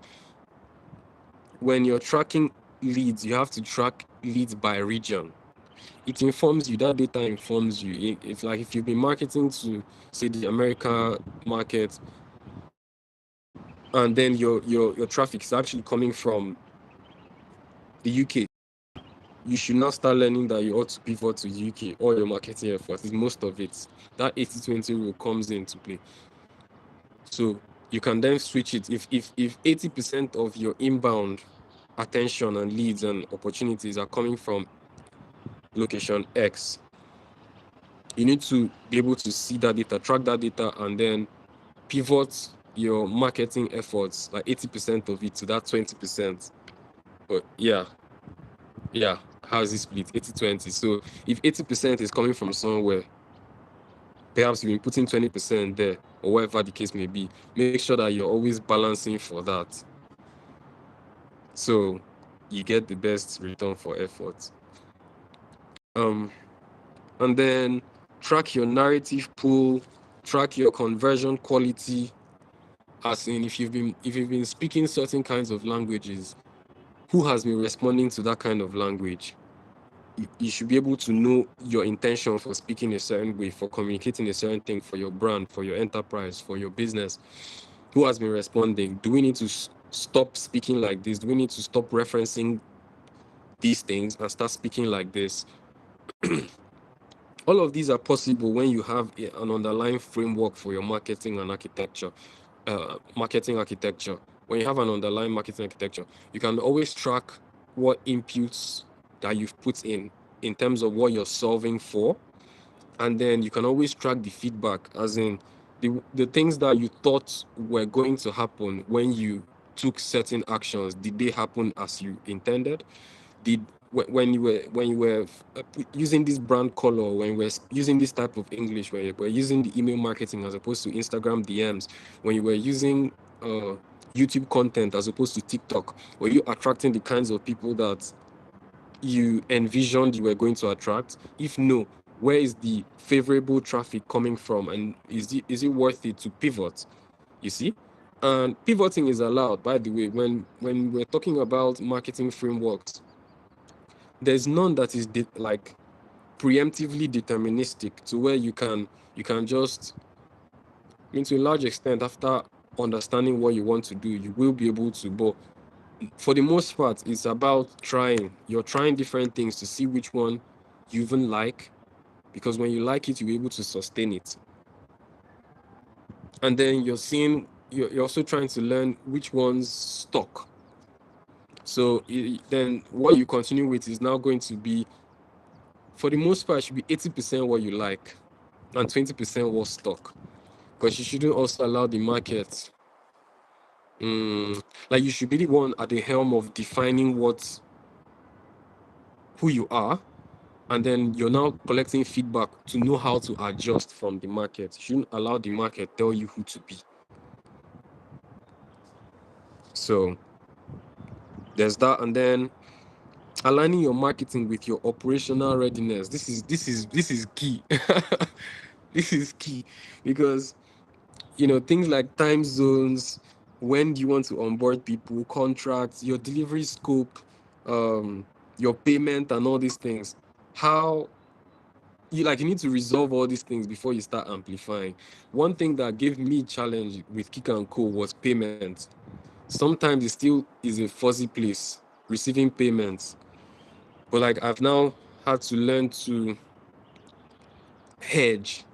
when you're tracking leads, you have to track leads by region. It informs you, that data informs you. If like if you've been marketing to, say, the America market, and then your traffic is actually coming from the UK, you should now start learning that you ought to pivot to the UK. All your marketing efforts is most of it. That 80-20 rule comes into play. So you can then switch it. If 80% of your inbound attention and leads and opportunities are coming from location X, you need to be able to see that data, track that data, and then pivot your marketing efforts, like 80% of it, to that 20%. But yeah, how is it split? 80-20. So if 80% is coming from somewhere, perhaps you've been putting 20% there, or whatever the case may be, make sure that you're always balancing for that, so you get the best return for effort. And then track your narrative pool, track your conversion quality, as in if you've been speaking certain kinds of languages, who has been responding to that kind of language. You should be able to know your intention for speaking a certain way, for communicating a certain thing, for your brand, for your enterprise, for your business. Who has been responding? Do we need to stop speaking like this? Do we need to stop referencing these things and start speaking like this? All of these are possible when you have an underlying framework for your marketing and architecture. When you have an underlying marketing architecture, you can always track what inputs that you've put in terms of what you're solving for, and then you can always track the feedback, as in the things that you thought were going to happen when you took certain actions. Did they happen as you intended? Did when you were using this brand color, when you were using this type of English, when you were using the email marketing as opposed to Instagram DMs, when you were using YouTube content as opposed to TikTok, were you attracting the kinds of people that you envisioned you were going to attract? If no, where is the favorable traffic coming from, and is it worth it to pivot? You see, and pivoting is allowed, by the way, when we're talking about marketing frameworks. There's none that is like preemptively deterministic to where you can just, I mean, to a large extent, after understanding what you want to do, you will be able to. But for the most part, it's about trying. You're trying different things to see which one you even like, because when you like it, you'll be able to sustain it. And then you're also trying to learn which ones stuck. So then what you continue with is now going to be, for the most part, it should be 80% what you like and 20% what's stuck. Because you shouldn't also allow the market, like, you should be the one at the helm of defining who you are, and then you're now collecting feedback to know how to adjust from the market. You shouldn't allow the market tell you who to be. So there's that. And then aligning your marketing with your operational readiness. This is key. This is key, because things like time zones, when do you want to onboard people, contracts, your delivery scope, your payment, and all these things. How you need to resolve all these things before you start amplifying. One thing that gave me challenge with Kick and Co was payment. Sometimes it still is a fuzzy place, receiving payments. But like, I've now had to learn to hedge.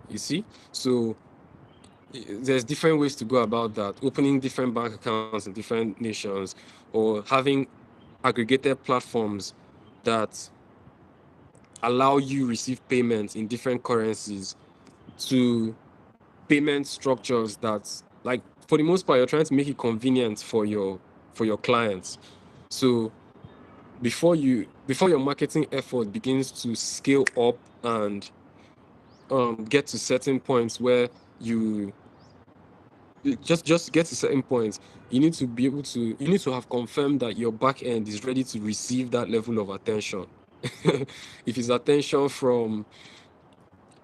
You see? So there's different ways to go about that. Opening different bank accounts in different nations, or having aggregated platforms that allow you receive payments in different currencies, to payment structures that, like, for the most part, you're trying to make it convenient for your clients. So before your marketing effort begins to scale up and get to certain points where you just get to certain points, you need to have confirmed that your back end is ready to receive that level of attention. If it's attention from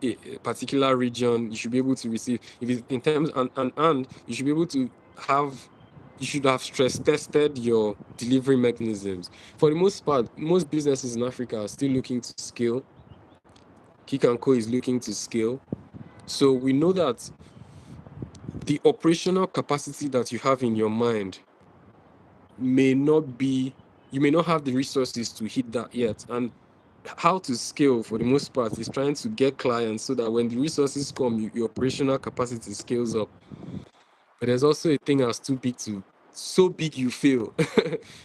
a particular region, you should be able to receive. If it's in terms, and you should be able to have, you should have stress tested your delivery mechanisms. For the most part, most businesses in Africa are still looking to scale. Kick and Co is looking to scale. So we know that the operational capacity that you have in your mind may not be, you may not have the resources to hit that yet. And how to scale, for the most part, is trying to get clients so that when the resources come, your operational capacity scales up. But there's also a thing as too big to, so big you fail,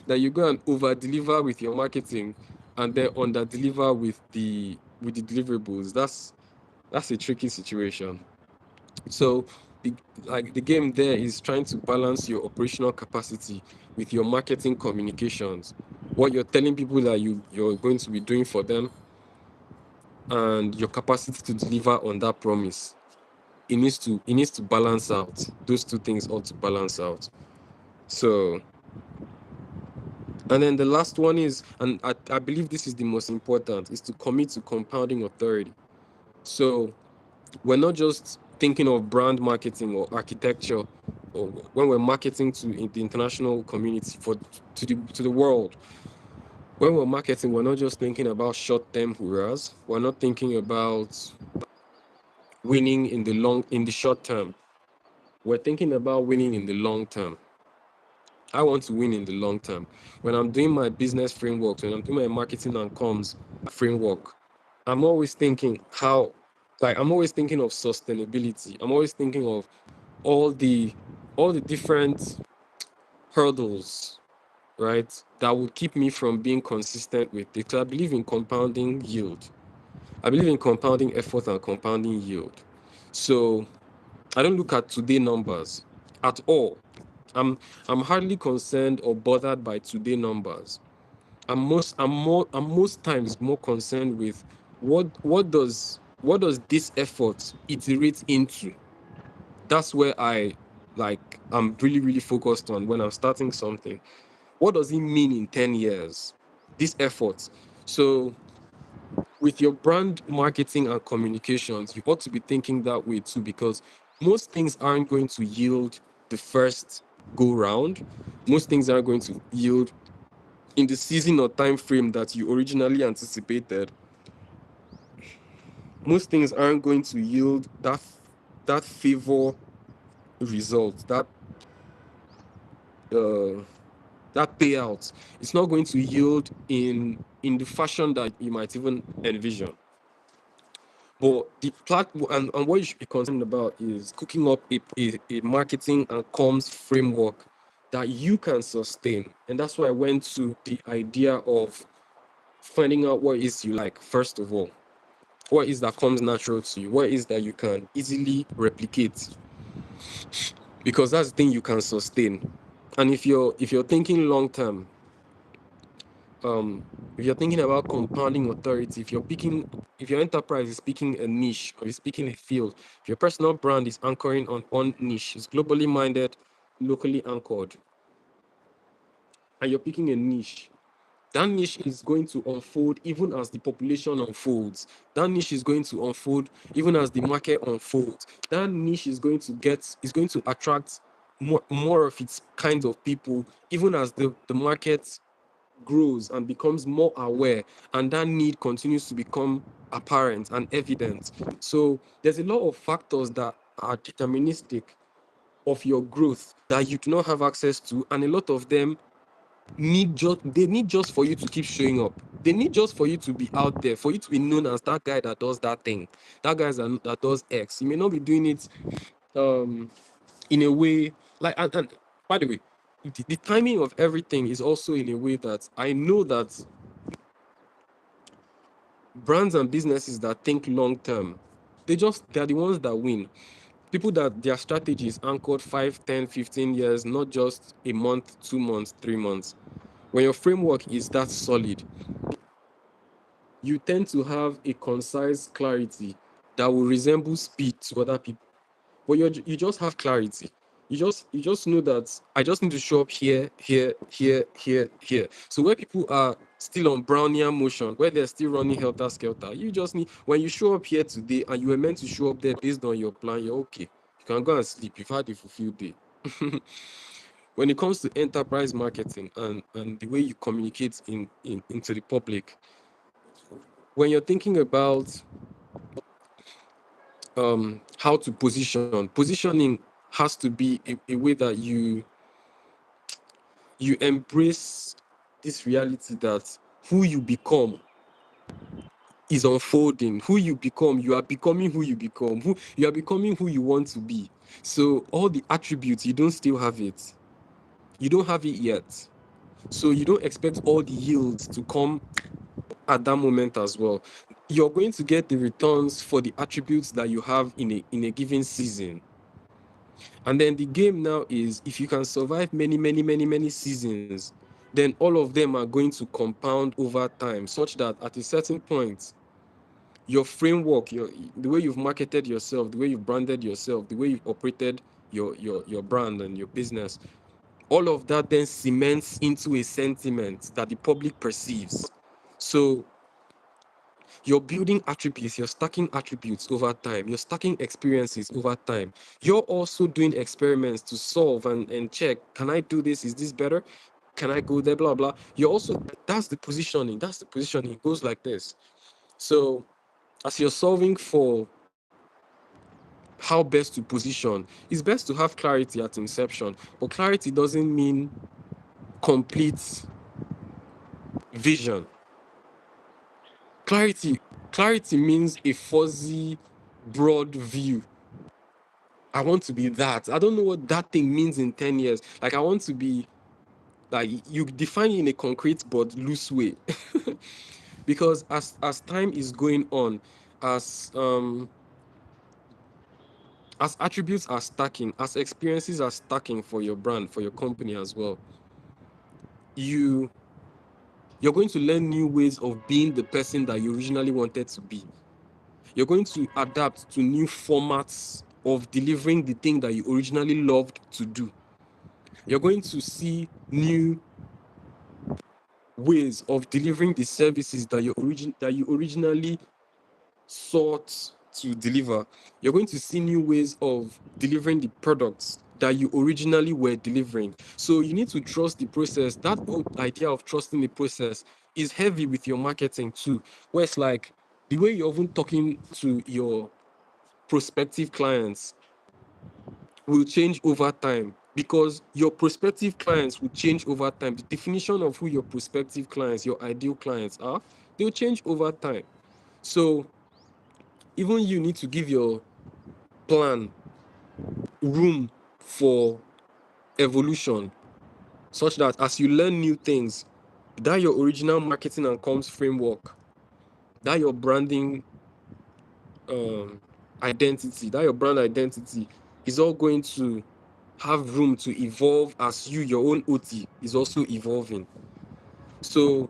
that you go and over deliver with your marketing and then under deliver with the deliverables. That's a tricky situation. So the game there is trying to balance your operational capacity with your marketing communications, what you're telling people that you're going to be doing for them, and your capacity to deliver on that promise. It needs to balance out. Those two things ought to balance out. So, and then the last one is, and I believe this is the most important, is to commit to compounding authority. So we're not just thinking of brand marketing or architecture, or when we're marketing to the international community, to the world. When we're marketing, we're not just thinking about short-term hurrahs. We're not thinking about winning in the short term. We're thinking about winning in the long term. I want to win in the long term. When I'm doing my business framework, when I'm doing my marketing and comms framework, I'm always thinking I'm always thinking of sustainability. I'm always thinking of all the different hurdles, right, that would keep me from being consistent with it. I believe in compounding yield. I believe in compounding effort and compounding yield. So I don't look at today numbers at all. I'm hardly concerned or bothered by today numbers. I'm most times more concerned with what does this effort iterate into. That's where I'm really, really focused on when I'm starting something. What does it mean in 10 years? This effort. So with your brand marketing and communications, you ought to be thinking that way too, because most things aren't going to yield the first go round. Most things aren't going to yield in the season or time frame that you originally anticipated. Most things aren't going to yield that favor result, uh that payout. It's not going to yield in the fashion that you might even envision. But the platform and what you should be concerned about is cooking up a marketing and comms framework that you can sustain. And that's why I went to the idea of finding out what is you like, first of all. What is that comes natural to you? What is that you can easily replicate? Because that's the thing you can sustain. And if you're thinking long term, if you're thinking about compounding authority, if your enterprise is picking a niche or is picking a field, if your personal brand is anchoring on one niche, is globally minded, locally anchored, and you're picking a niche, that niche is going to unfold even as the population unfolds. That niche is going to unfold even as the market unfolds. That niche is going to attract more of its kinds of people, even as the market grows and becomes more aware, and that need continues to become apparent and evident. So there's a lot of factors that are deterministic of your growth that you do not have access to, and a lot of them need just for you to keep showing up. They need just for you to be out there, for you to be known as that guy that does that thing, that guy that does X. You may not be doing it um in a way and by the way, the timing of everything is also in a way that I know that brands and businesses that think long term, they're the ones that win. People that their strategy is anchored 5, 10, 15 years, not just a month, 2 months, 3 months. When your framework is that solid, you tend to have a concise clarity that will resemble speed to other people. But you just have clarity. You just know that I just need to show up here, here, here, here, here. So where people are still on Brownian motion, where they're still running helter skelter, you just need when you show up here today and you were meant to show up there based on your plan, you're okay. You can go and sleep. You've had a fulfilled day. When it comes to enterprise marketing and the way you communicate into the public, when you're thinking about how to positioning has to be a way that you embrace this reality that who you become is unfolding. Who you become, you are becoming who you become. Who you are becoming who you want to be. So all the attributes, you don't still have it. You don't have it yet. So you don't expect all the yields to come at that moment as well. You're going to get the returns for the attributes that you have in a given season. And then the game now is if you can survive many, many, many, many seasons, then all of them are going to compound over time, such that at a certain point, your framework, the way you've marketed yourself, the way you've branded yourself, the way you've operated your brand and your business, all of that then cements into a sentiment that the public perceives. So you're building attributes, you're stacking attributes over time, you're stacking experiences over time. You're also doing experiments to solve and check, can I do this? Is this better? Can I go there? Blah, blah. You're also, that's the positioning. That's the positioning. It goes like this. So as you're solving for how best to position, it's best to have clarity at inception. But clarity doesn't mean complete vision. Clarity, clarity means a fuzzy, broad view. I want to be that. I don't know what that thing means in 10 years. Like, I want to be, like, you define it in a concrete but loose way. Because as time is going on, as um as attributes are stacking, as experiences are stacking for your brand, for your company as well, you You're going to learn new ways of being the person that you originally wanted to be. You're going to adapt to new formats of delivering the thing that you originally loved to do. You're going to see new ways of delivering the services that you originally sought to deliver. You're going to see new ways of delivering the products that you originally were delivering. So you need to trust the process. That whole idea of trusting the process is heavy with your marketing too, where it's like the way you're even talking to your prospective clients will change over time, because your prospective clients will change over time. The definition of who your prospective clients, your ideal clients are, they'll change over time. So even you need to give your plan room for evolution, such that as you learn new things, that your original marketing and comms framework, that your branding identity, that your brand identity is all going to have room to evolve as you, your own OT, is also evolving. So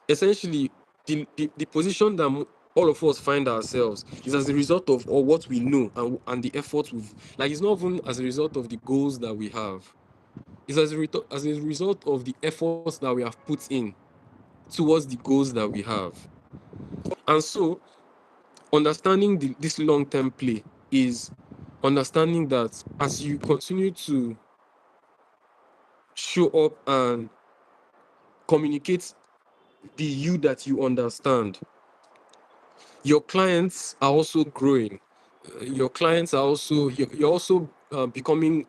essentially, the position that all of us find ourselves is as a result of all what we know and the effort we've, like, it's not even as a result of the goals that we have. It's as a result of the efforts that we have put in towards the goals that we have. And so understanding this long-term play is understanding that as you continue to show up and communicate the you that you understand, your clients are also growing. Your clients are also, you're also becoming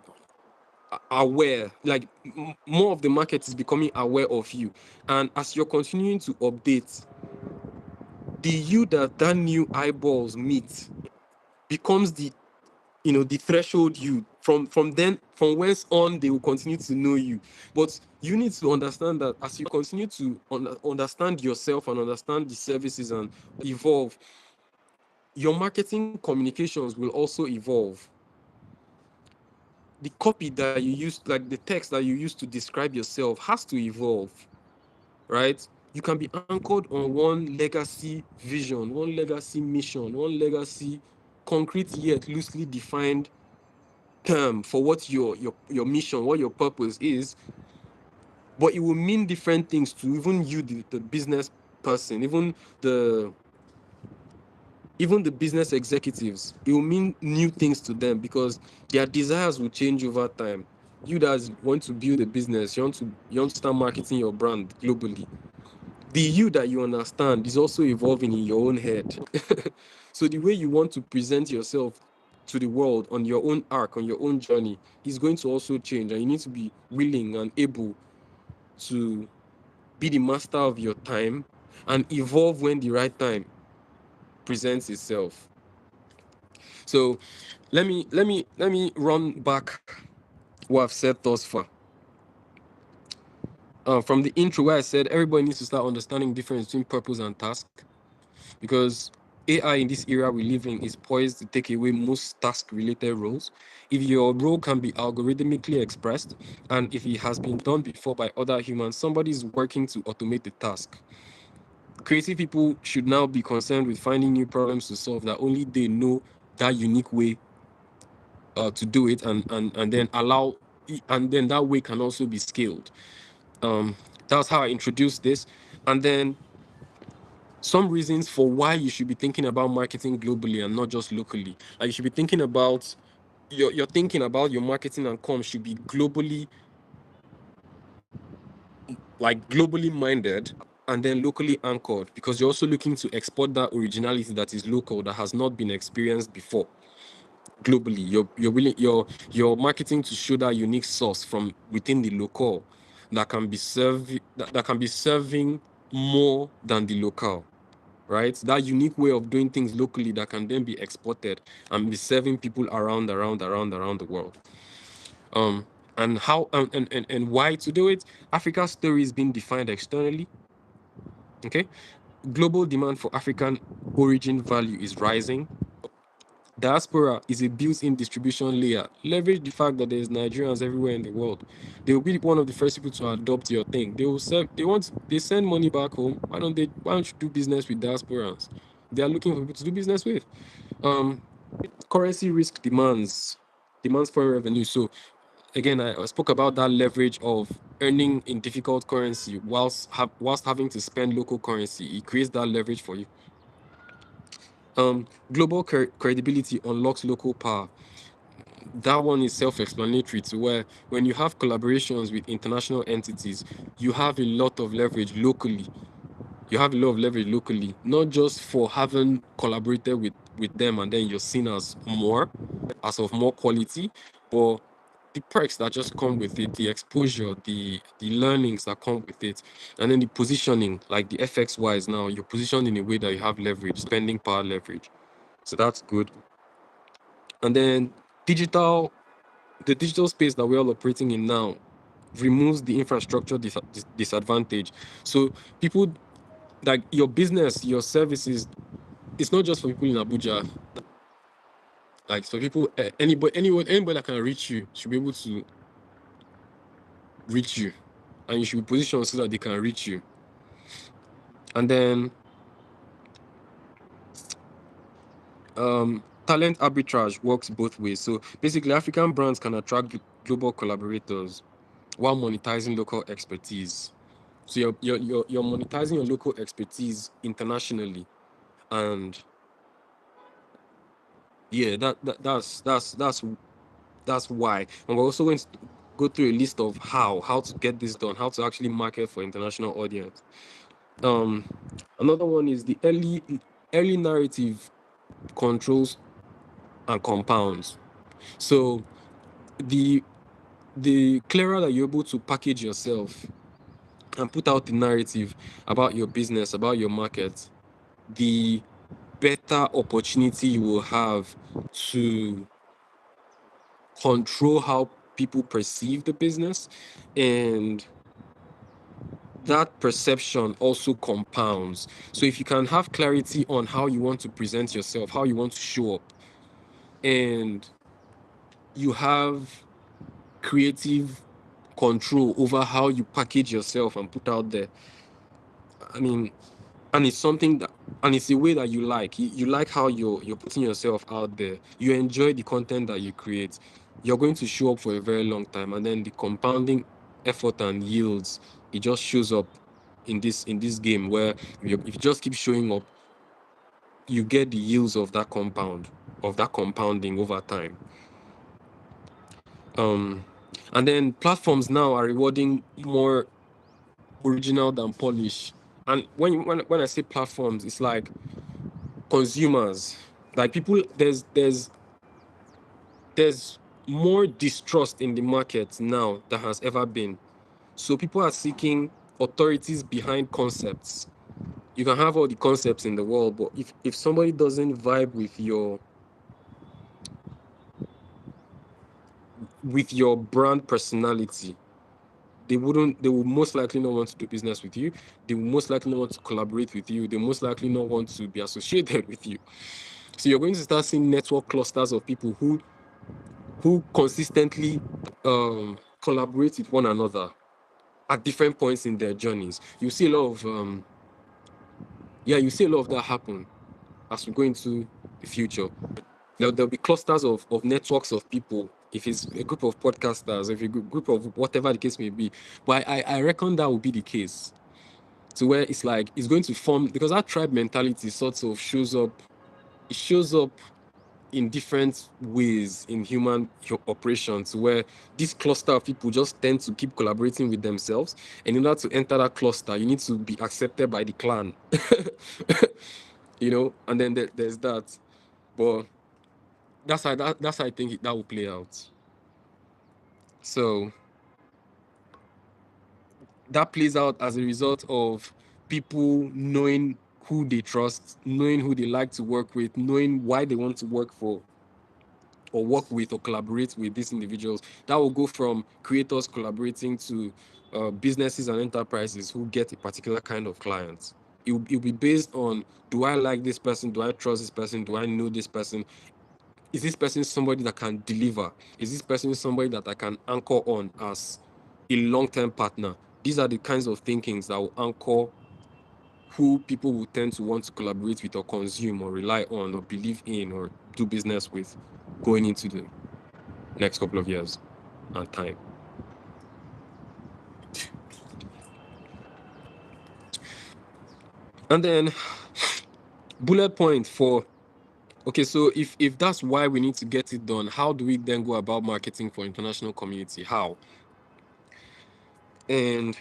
aware, like more of the market is becoming aware of you. And as you're continuing to update, the you that new eyeballs meet becomes the, the threshold you, from whence on they will continue to know you. But you need to understand that as you continue to understand yourself and understand the services and evolve, your marketing communications will also evolve. The copy that you use, like the text that you use to describe yourself, has to evolve, right? You can be anchored on one legacy vision, one legacy mission, one legacy concrete yet loosely defined term for what your mission, what your purpose is, but it will mean different things to even you, the business person, even the business executives. It will mean new things to them because their desires will change over time. You guys want to build a business, you want to start marketing your brand globally. The you that you understand is also evolving in your own head. So the way you want to present yourself to the world on your own arc, on your own journey, is going to also change, and you need to be willing and able to be the master of your time and evolve when the right time presents itself. So let me run back what I've said thus far. From the intro where I said everybody needs to start understanding the difference between purpose and task, because AI in this era we live in is poised to take away most task-related roles. If your role can be algorithmically expressed, and if it has been done before by other humans, somebody is working to automate the task. Creative people should now be concerned with finding new problems to solve that only they know that unique way to do it, and then allow, and then that way can also be scaled. That's how I introduced this, and then some reasons for why you should be thinking about marketing globally and not just locally. Like, you should be thinking about you're thinking about your marketing and comms should be globally minded and then locally anchored, because you're also looking to export that originality that is local, that has not been experienced before globally. You're willing your marketing to show that unique source from within the local that can be that can be serving more than the local, right? That unique way of doing things locally that can then be exported and be serving people around the world. And how and why to do it? Africa's story is being defined externally. Okay, global demand for African origin value is rising. Diaspora is a built-in distribution layer. Leverage the fact that there's Nigerians everywhere in the world. They will be one of the first people to adopt your thing. They send money back home. Why don't you do business with diasporans? They are looking for people to do business with. Currency risk demands foreign revenue. So again, I spoke about that leverage of earning in difficult currency whilst having to spend local currency. It creates that leverage for you. Global credibility unlocks local power. That one is self-explanatory to where when you have collaborations with international entities, you have a lot of leverage locally. Not just for having collaborated with them and then you're seen as of more quality, but the perks that just come with it, the exposure, the learnings that come with it, and then the positioning, like the FX wise now, you're positioned in a way that you have leverage, spending power leverage. So that's good. And then the digital space that we're all operating in now removes the infrastructure disadvantage. So people, like your business, your services, it's not just for people in Abuja. Like so people, anybody that can reach you should be able to reach you, and you should be positioned so that they can reach you. And then talent arbitrage works both ways. So basically, African brands can attract global collaborators while monetizing local expertise. So you're monetizing your local expertise internationally, and yeah, that's why. And we're also going to go through a list of how to get this done, how to actually market for international audience. Another one is the early narrative controls and compounds. So the clearer that you're able to package yourself and put out the narrative about your business, about your market, the better opportunity you will have to control how people perceive the business, and that perception also compounds. So if you can have clarity on how you want to present yourself, how you want to show up, and you have creative control over how you package yourself and put out there, I mean, and it's something that, and it's a way that you like. You like how you're putting yourself out there. You enjoy the content that you create. You're going to show up for a very long time, and then the compounding effort and yields, it just shows up in this game where if you just keep showing up, you get the yields of that compounding over time. And then platforms now are rewarding more original than polish. And when I say platforms, it's like consumers, like people, there's more distrust in the market now than has ever been. So people are seeking authorities behind concepts. You can have all the concepts in the world, but if somebody doesn't vibe with your brand personality, they will most likely not want to do business with you. They will most likely not want to collaborate with you. They most likely not want to be associated with you. So you're going to start seeing network clusters of people who consistently collaborate with one another at different points in their journeys. You see a lot of that happen as we go into the future. There'll be clusters of networks of people. If it's a group of podcasters, if a group of whatever the case may be, but I reckon that will be the case. So where it's like it's going to form, because that tribe mentality sort of shows up. It shows up in different ways in human operations, where this cluster of people just tend to keep collaborating with themselves, and in order to enter that cluster, you need to be accepted by the clan. And then there's that. But that's how I think that will play out. So that plays out as a result of people knowing who they trust, knowing who they like to work with, knowing why they want to work for or work with or collaborate with these individuals. That will go from creators collaborating to businesses and enterprises who get a particular kind of clients. It'll be based on, do I like this person? Do I trust this person? Do I know this person? Is this person somebody that can deliver? Is this person somebody that I can anchor on as a long-term partner? These are the kinds of thinkings that will anchor who people will tend to want to collaborate with or consume or rely on or believe in or do business with going into the next couple of years and time. And then bullet point for, okay, so if that's why we need to get it done, how do we then go about marketing for international community? How? And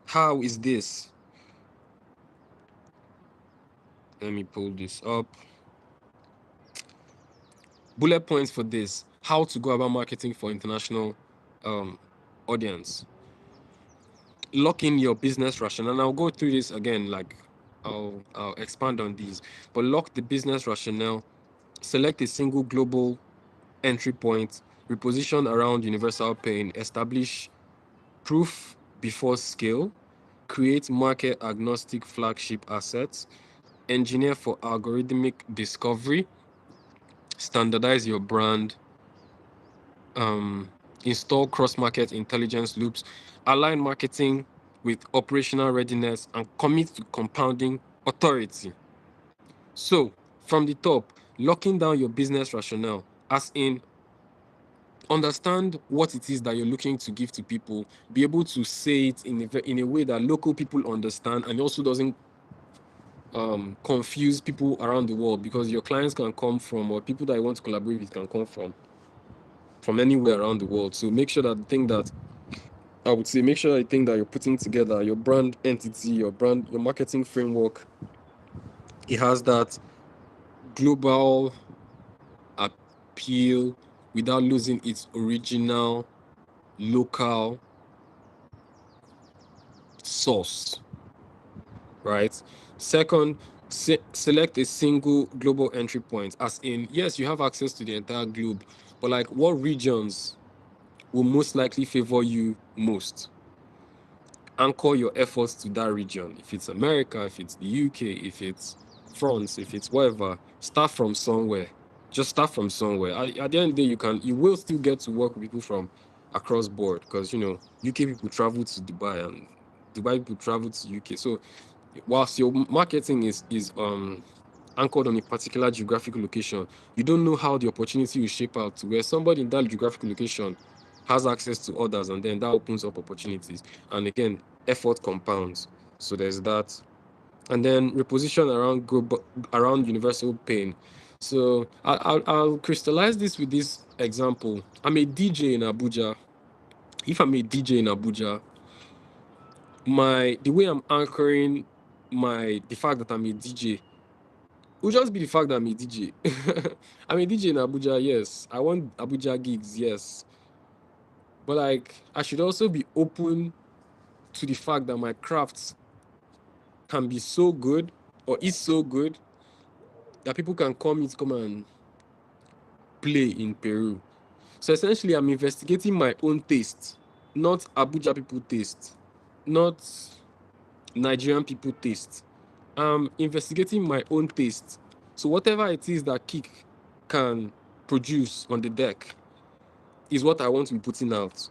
how is this? Let me pull this up. Bullet points for this: how to go about marketing for international audience. Lock in your business rationale, and I'll go through this again, like I'll expand on these, but lock the business rationale. Select a single global entry point, reposition around universal pain, establish proof before scale, create market agnostic flagship assets, engineer for algorithmic discovery, standardize your brand, install cross-market intelligence loops, align marketing with operational readiness, and commit to compounding authority. So, from the top, locking down your business rationale, as in understand what it is that you're looking to give to people, be able to say it in a way that local people understand and also doesn't confuse people around the world, because your clients can come from, or people that you want to collaborate with can come from anywhere around the world. So make sure that the thing that I would say, make sure the thing that you're putting together, your brand entity, your marketing framework, it has that global appeal without losing its original local source, right? Second, select a single global entry point, as in, yes, you have access to the entire globe, but like, what regions will most likely favor you most? Anchor your efforts to that region. If it's America, if it's the UK, if it's France, if it's whatever, start from somewhere. Just start from somewhere. At the end of the day, you will still get to work with people from across board, because UK people travel to Dubai and Dubai people travel to UK. So whilst your marketing is anchored on a particular geographical location, you don't know how the opportunity will shape out to where somebody in that geographical location has access to others, and then that opens up opportunities. And again, effort compounds. So there's that. And then reposition around universal pain. So I'll crystallize this with this example. I'm a DJ in Abuja. If I'm a DJ in Abuja, the way I'm anchoring the fact that I'm a DJ will just be the fact that I'm a DJ. I'm a DJ in Abuja, yes. I want Abuja gigs, yes. But like, I should also be open to the fact that my craft can be so good, or is so good, that people can come and play in Peru. So essentially, I'm investigating my own taste, not Abuja people taste, not Nigerian people taste. I'm investigating my own taste. So whatever it is that Kick can produce on the deck is what I want to be putting out.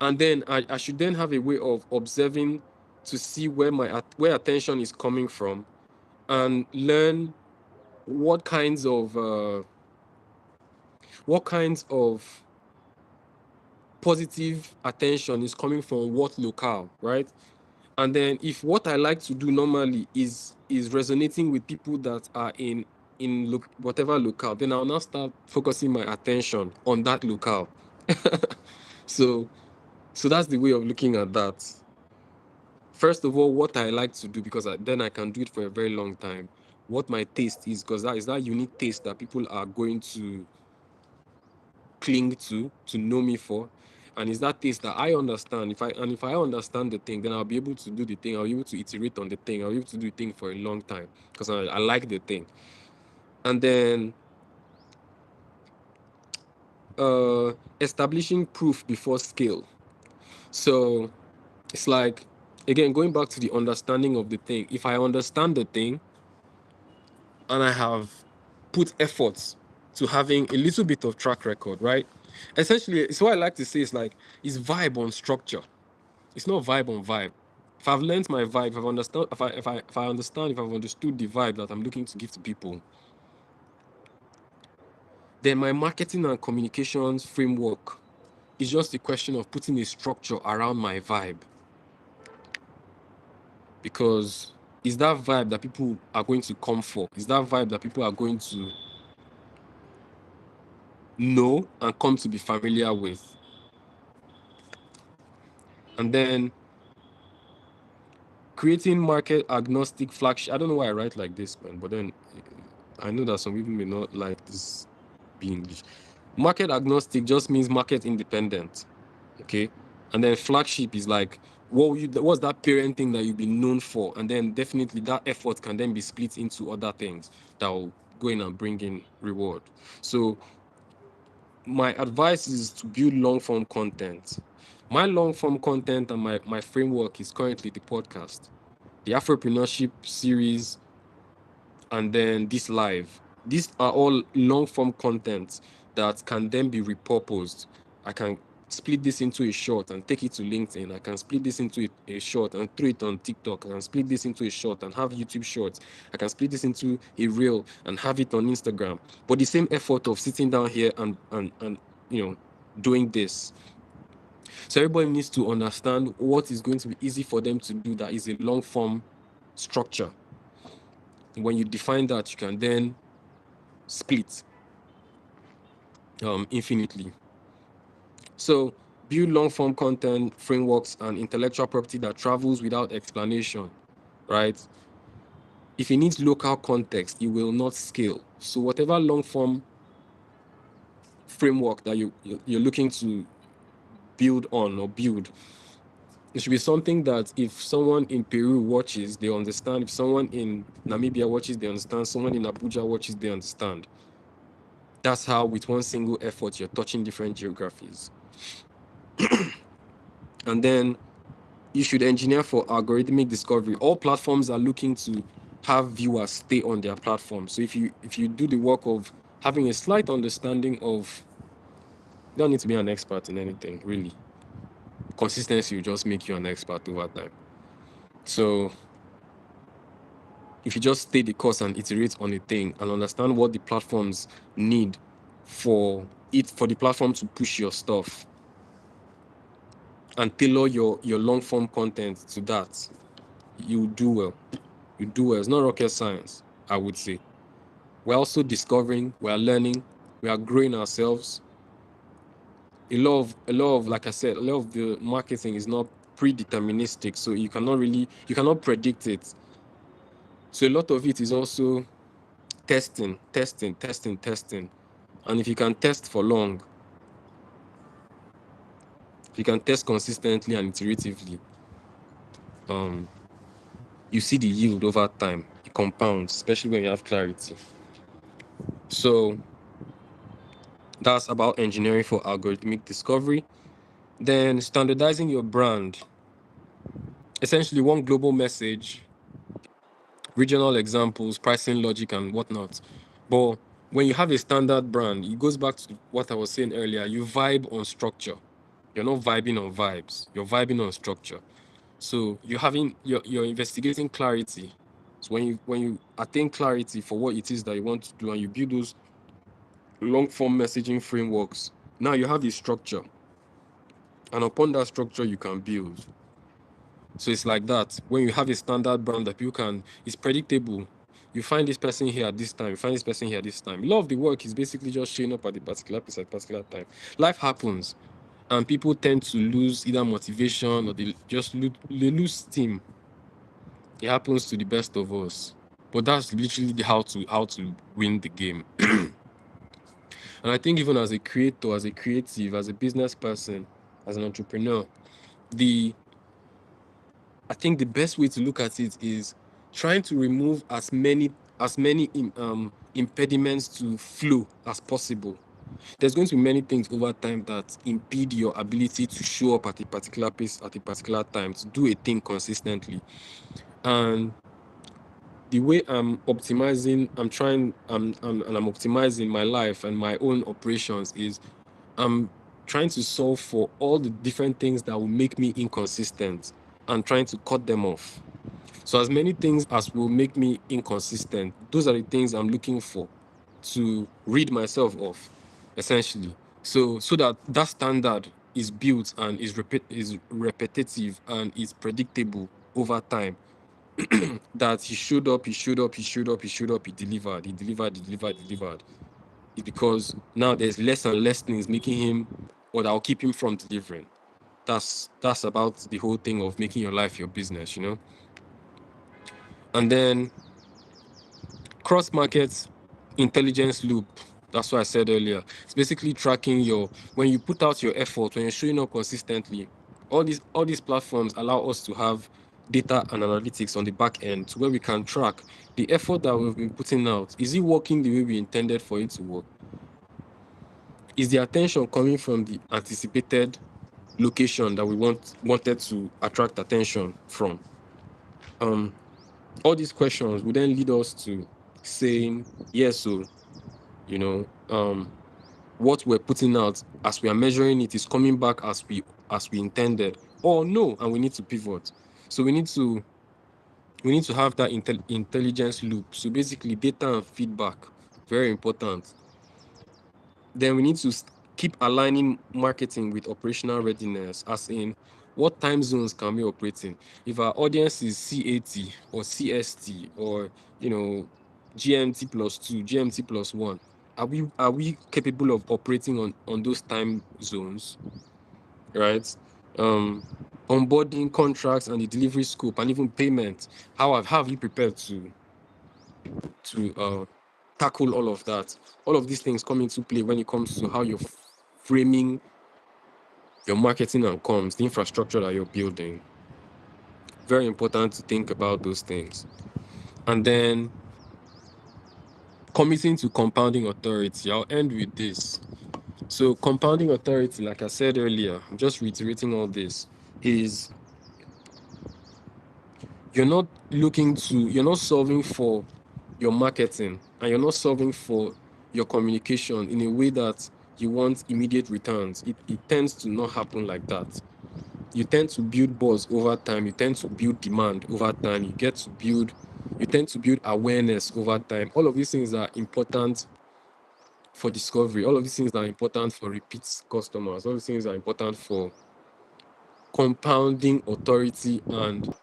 And then I should then have a way of observing to see where attention is coming from, and learn what kinds of positive attention is coming from what locale, right? And then if what I like to do normally is resonating with people that are in whatever locale, then I'll now start focusing my attention on that locale. So that's the way of looking at that. First of all, what I like to do, because then I can do it for a very long time. What my taste is, because that is that unique taste that people are going to cling to know me for. And it's that taste that I understand. If I understand the thing, then I'll be able to do the thing. I'll be able to iterate on the thing. I'll be able to do the thing for a long time, because I like the thing. And then establishing proof before scale. So it's like, again, going back to the understanding of the thing. If I understand the thing and I have put efforts to having a little bit of track record, right? Essentially, it's what I like to say is like, it's vibe on structure. It's not vibe on vibe. If I've learned my vibe, if I understand, if I've understood the vibe that I'm looking to give to people, then my marketing and communications framework is just a question of putting a structure around my vibe. Because it's that vibe that people are going to come for. It's that vibe that people are going to know and come to be familiar with. And then creating market agnostic flagship. I don't know why I write like this, man, but then I know that some people may not like this be English. Market agnostic just means market independent. Okay. And then flagship is like, what's that parent thing that you've been known for? And then definitely that effort can then be split into other things that will go in and bring in reward. So my advice is to build long form content. My long form content and my framework is currently the podcast, the Afropreneurship series, and then this live. These are all long form content that can then be repurposed. I can split this into a short and take it to LinkedIn. I can split this into a short and throw it on TikTok. I can split this into a short and have YouTube shorts. I can split this into a reel and have it on Instagram. But the same effort of sitting down here and doing this. So everybody needs to understand what is going to be easy for them to do that is a long form structure. When you define that, you can then split infinitely. So build long-form content frameworks and intellectual property that travels without explanation, right? If it needs local context, it will not scale. So whatever long-form framework that you're looking to build on or build, it should be something that if someone in Peru watches, they understand. If someone in Namibia watches, they understand. Someone in Abuja watches, they understand. That's how, with one single effort, you're touching different geographies. And then you should engineer for algorithmic discovery. All platforms are looking to have viewers stay on their platform. So if you do the work of having a slight understanding of, you don't need to be an expert in anything, really. Consistency will just make you an expert over time. So if you just stay the course and iterate on a thing and understand what the platforms need for the platform to push your stuff, and tailor your long form content to that, you do well. You do well. It's not rocket science, I would say. We're also discovering, we're learning, we are growing ourselves. A lot of, like I said, a lot of the marketing is not predeterministic, so you cannot predict it. So a lot of it is also testing. And if you can test for long, if you can test consistently and iteratively, you see the yield over time. It compounds, especially when you have clarity. So that's about engineering for algorithmic discovery. Then standardizing your brand. Essentially, one global message, regional examples, pricing logic, and whatnot. But when you have a standard brand, it goes back to what I was saying earlier. You vibe on structure. You're not vibing on vibes. You're vibing on structure. So you're investigating clarity. So when you attain clarity for what it is that you want to do, and you build those long form messaging frameworks, now you have a structure. And upon that structure, you can build. So it's like that. When you have a standard brand that it's predictable. You find this person here at this time, you find this person here at this time. A lot of the work is basically just showing up at the particular place at a particular time. Life happens, and people tend to lose either motivation or they lose steam. It happens to the best of us. But that's literally how to win the game. And I think even as a creator, as a creative, as a business person, as an entrepreneur, I think the best way to look at it is trying to remove as many impediments to flow as possible. There's going to be many things over time that impede your ability to show up at a particular place at a particular time, to do a thing consistently. And the way I'm optimizing, I'm optimizing my life and my own operations is I'm trying to solve for all the different things that will make me inconsistent and trying to cut them off. So as many things as will make me inconsistent, those are the things I'm looking for to rid myself of, essentially. So that that standard is built and is repetitive and is predictable over time. That he showed up, he showed up, he showed up, he showed up, he delivered, he delivered, he delivered, he delivered. It's because now there's less and less things making him, or that will keep him from delivering. That's about the whole thing of making your life your business, you know. And then cross market intelligence loop. That's what I said earlier. It's basically tracking your, when you put out your effort, when you're showing up consistently. All these platforms allow us to have data and analytics on the back end to where we can track the effort that we've been putting out. Is it working the way we intended for it to work? Is the attention coming from the anticipated location that we wanted to attract attention from? All these questions would then lead us to saying yes. So, you know, what we're putting out as we are measuring it is coming back as we intended, or no, and we need to pivot. So we need to have that intelligence loop. So basically, data and feedback, very important. Then we need to keep aligning marketing with operational readiness, as in what time zones can we operate in. If our audience is CAT or CST or GMT plus 2, GMT plus 1, are we capable of operating on those time zones, right? Onboarding contracts and the delivery scope and even payment. How have you prepared to tackle all of that? All of these things come into play when it comes to how you're framing your marketing and comms, the infrastructure that you're building. Very important to think about those things. And then committing to compounding authority. I'll end with this. So compounding authority, like I said earlier, I'm just reiterating all this, is you're not solving for your marketing and you're not solving for your communication in a way that you want immediate returns. It tends to not happen like that. You tend to build buzz over time. You tend to build demand over time. You tend to build awareness over time. All of these things are important for discovery. All of these things are important for repeat customers. All of these things are important for compounding authority and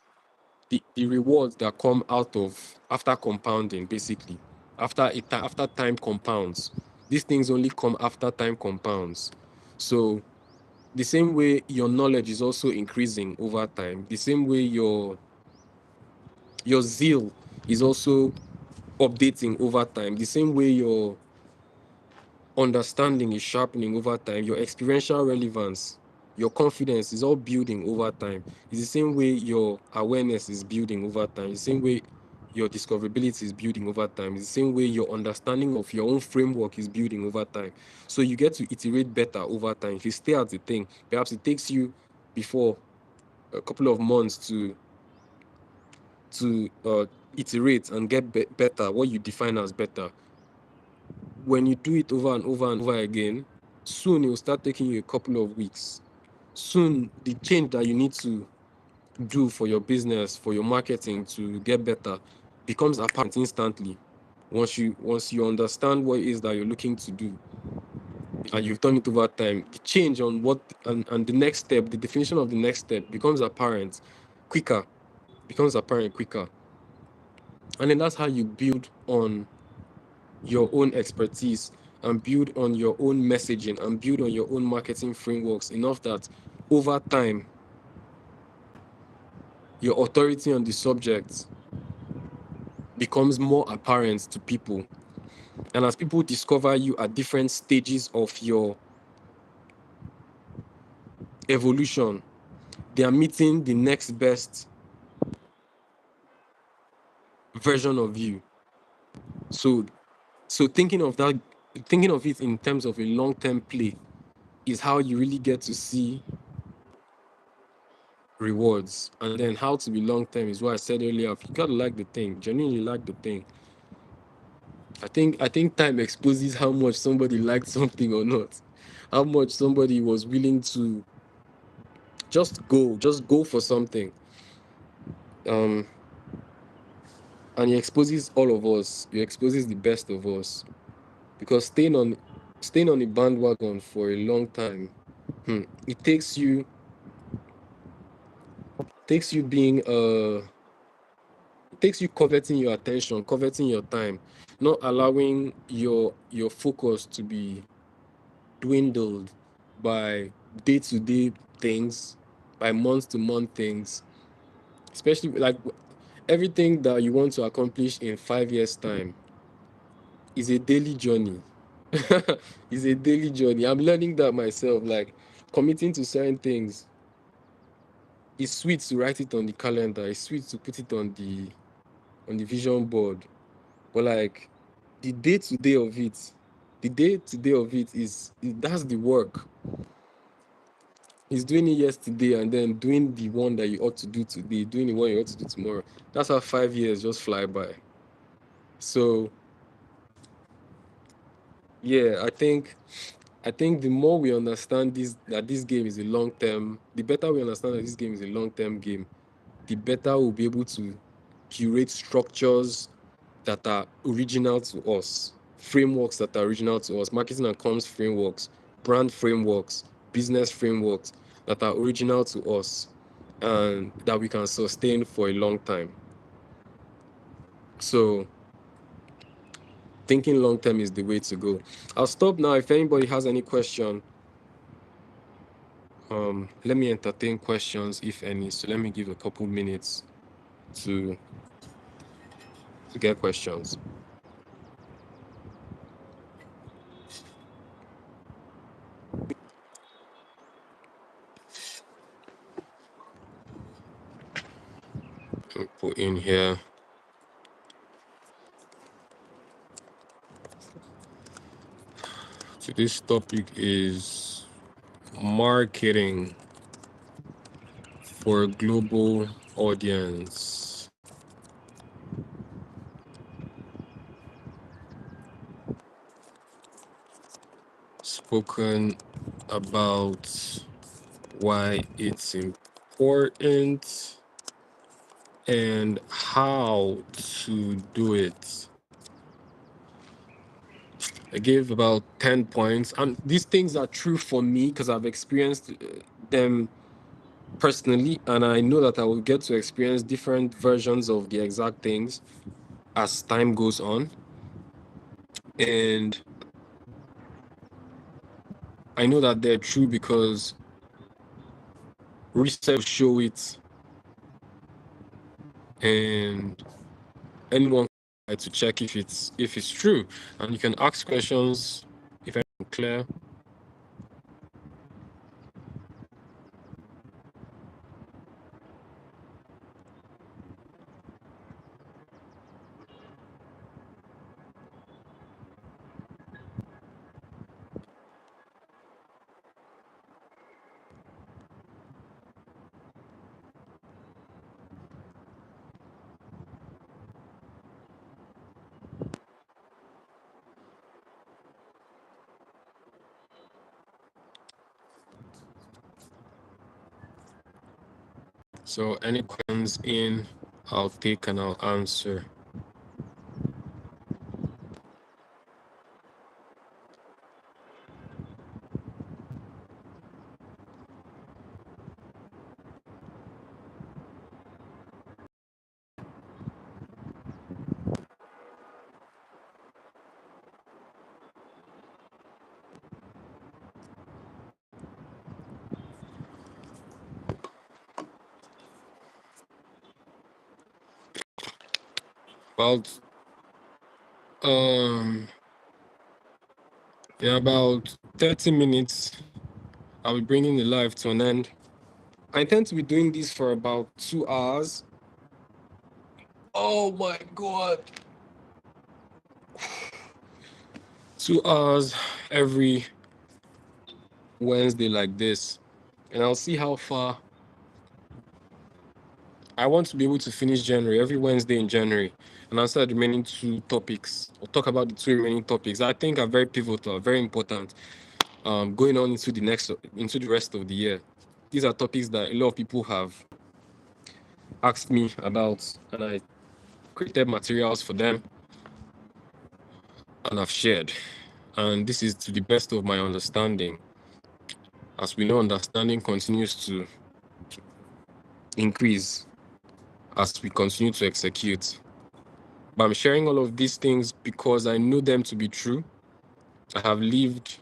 the rewards that come out of after compounding, basically. After time compounds. These things only come after time compounds. So the same way your knowledge is also increasing over time, the same way your zeal is also updating over time, the same way your understanding is sharpening over time, your experiential relevance, your confidence is all building over time. It's the same way your awareness is building over time. It's the same way your discoverability is building over time. It's the same way your understanding of your own framework is building over time. So you get to iterate better over time. If you stay at the thing, perhaps it takes you before a couple of months to iterate and get better, what you define as better. When you do it over and over and over again, soon it will start taking you a couple of weeks. Soon the change that you need to do for your business, for your marketing to get better becomes apparent instantly. Once you understand what it is that you're looking to do and you've done it over time, the change on what and the next step, the definition of the next step becomes apparent quicker. And then that's how you build on your own expertise and build on your own messaging and build on your own marketing frameworks enough that over time your authority on the subject becomes more apparent to people. And as people discover you at different stages of your evolution, they are meeting the next best version of you. So thinking of it in terms of a long-term play is how you really get to see rewards. And then how to be long term is what I said earlier. You gotta like the thing, genuinely like the thing. I think time exposes how much somebody liked something or not, how much somebody was willing to just go for something. And he exposes all of us. He exposes the best of us, because staying on the bandwagon for a long time, it takes you being it takes you coveting your attention, coveting your time, not allowing your focus to be dwindled by day-to-day things, by month-to-month things, especially like everything that you want to accomplish in 5 years time is a daily journey. Is a daily journey. I'm learning that myself. Like, committing to certain things, it's sweet to write it on the calendar, it's sweet to put it on the vision board, but like the day-to-day of it, that's the work. He's doing it yesterday and then doing the one that you ought to do today, doing the one you ought to do tomorrow. That's how 5 years just fly by. So yeah, I think the more we understand that this game is a long term, the better we understand that this game is a long term game, the better we'll be able to curate structures that are original to us, frameworks that are original to us, marketing and comms frameworks, brand frameworks, business frameworks that are original to us and that we can sustain for a long time. So thinking long term is the way to go. I'll stop now. If anybody has any question, let me entertain questions if any. So let me give a couple minutes to get questions. I'll put in here. Today's topic is marketing for a global audience. Spoken about why it's important and how to do it. I gave about 10 points, and these things are true for me because I've experienced them personally, and I know that I will get to experience different versions of the exact things as time goes on. And I know that they're true because research show it, and anyone can to check if it's true. And you can ask questions if I'm clear. So any questions in, I'll take and I'll answer. About in about 30 minutes, I'll be bringing the live to an end. I intend to be doing this for about 2 hours. Oh my god. 2 hours every Wednesday like this. And I'll see how far I want to be able to finish January every Wednesday in January and answer the remaining 2 topics or talk about the 2 remaining topics I think are very pivotal, very important. Going on into the rest of the year. These are topics that a lot of people have asked me about, and I created materials for them and I've shared. And this is to the best of my understanding. As we know, understanding continues to increase as we continue to execute. But I'm sharing all of these things because I know them to be true. I have lived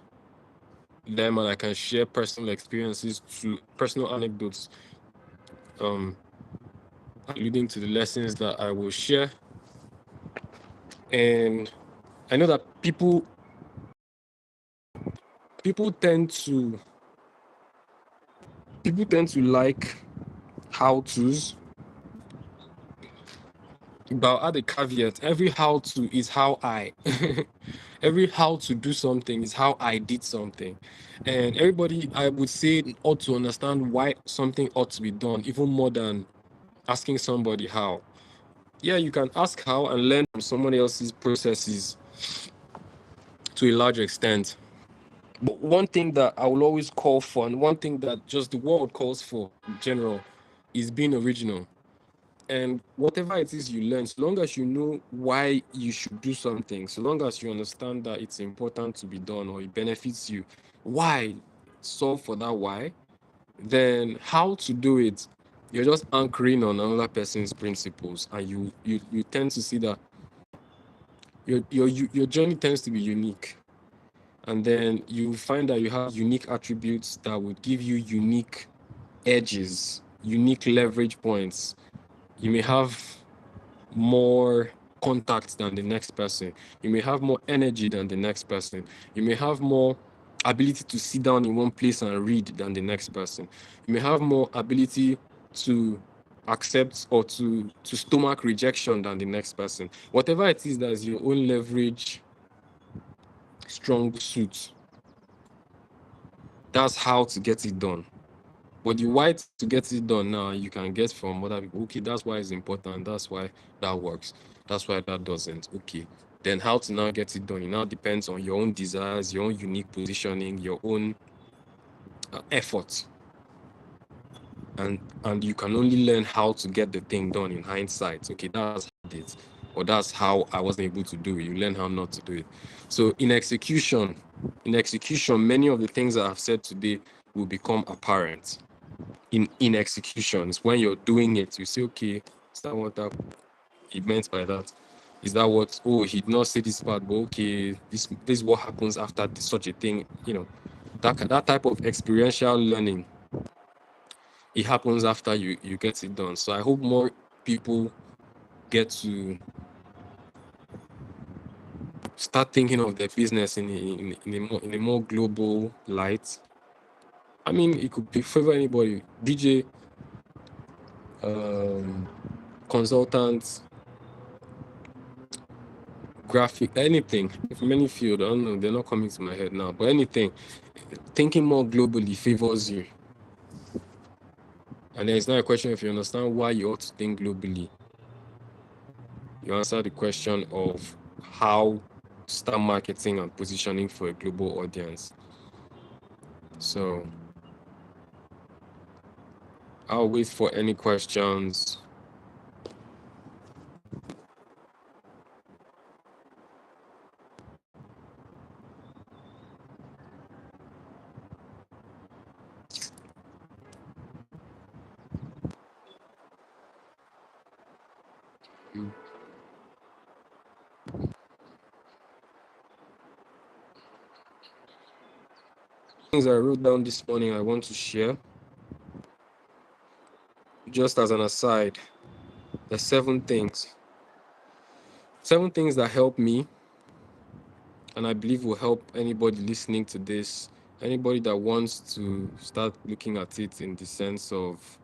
them and I can share personal experiences to personal anecdotes, alluding to the lessons that I will share. And I know that people tend to like how-tos. But I'll add a caveat. Every how-to is how I. Every how to do something is how I did something. And everybody, I would say, ought to understand why something ought to be done, even more than asking somebody how. Yeah, you can ask how and learn from someone else's processes to a large extent. But one thing that I will always call for, and one thing that just the world calls for in general, is being original. And whatever it is you learn, so long as you know why you should do something, so long as you understand that it's important to be done or it benefits you, why, solve for that why, then how to do it, you're just anchoring on another person's principles, and you tend to see that your journey tends to be unique. And then you find that you have unique attributes that would give you unique edges, unique leverage points. You may have more contacts than the next person. You may have more energy than the next person. You may have more ability to sit down in one place and read than the next person. You may have more ability to accept or to stomach rejection than the next person. Whatever it is that is your own leverage, strong suit, that's how to get it done. But the why to get it done now, you can get from other people. Okay, that's why it's important. That's why that works. That's why that doesn't. Okay. Then how to now get it done? It now depends on your own desires, your own unique positioning, your own effort. And you can only learn how to get the thing done in hindsight. Okay, that's how I did it. Or that's how I wasn't able to do it. You learn how not to do it. So in execution, many of the things that I've said today will become apparent. In executions, when you're doing it, you say, okay, is that what that he meant by that? Is that what, oh, he did not say this part, but okay, this is what happens after such a thing, that type of experiential learning, it happens after you get it done. So I hope more people get to start thinking of their business in a more global light. I mean, it could be favor anybody, DJ, consultants, graphic, anything from any field. I don't know, they're not coming to my head now, but anything, thinking more globally favors you. And then it's not a question if you understand why you ought to think globally. You answer the question of how to start marketing and positioning for a global audience. So I'll wait for any questions. Things I wrote down this morning I want to share. Just as an aside, there's 7 things. 7 things that help me, and I believe will help anybody listening to this, anybody that wants to start looking at it in the sense of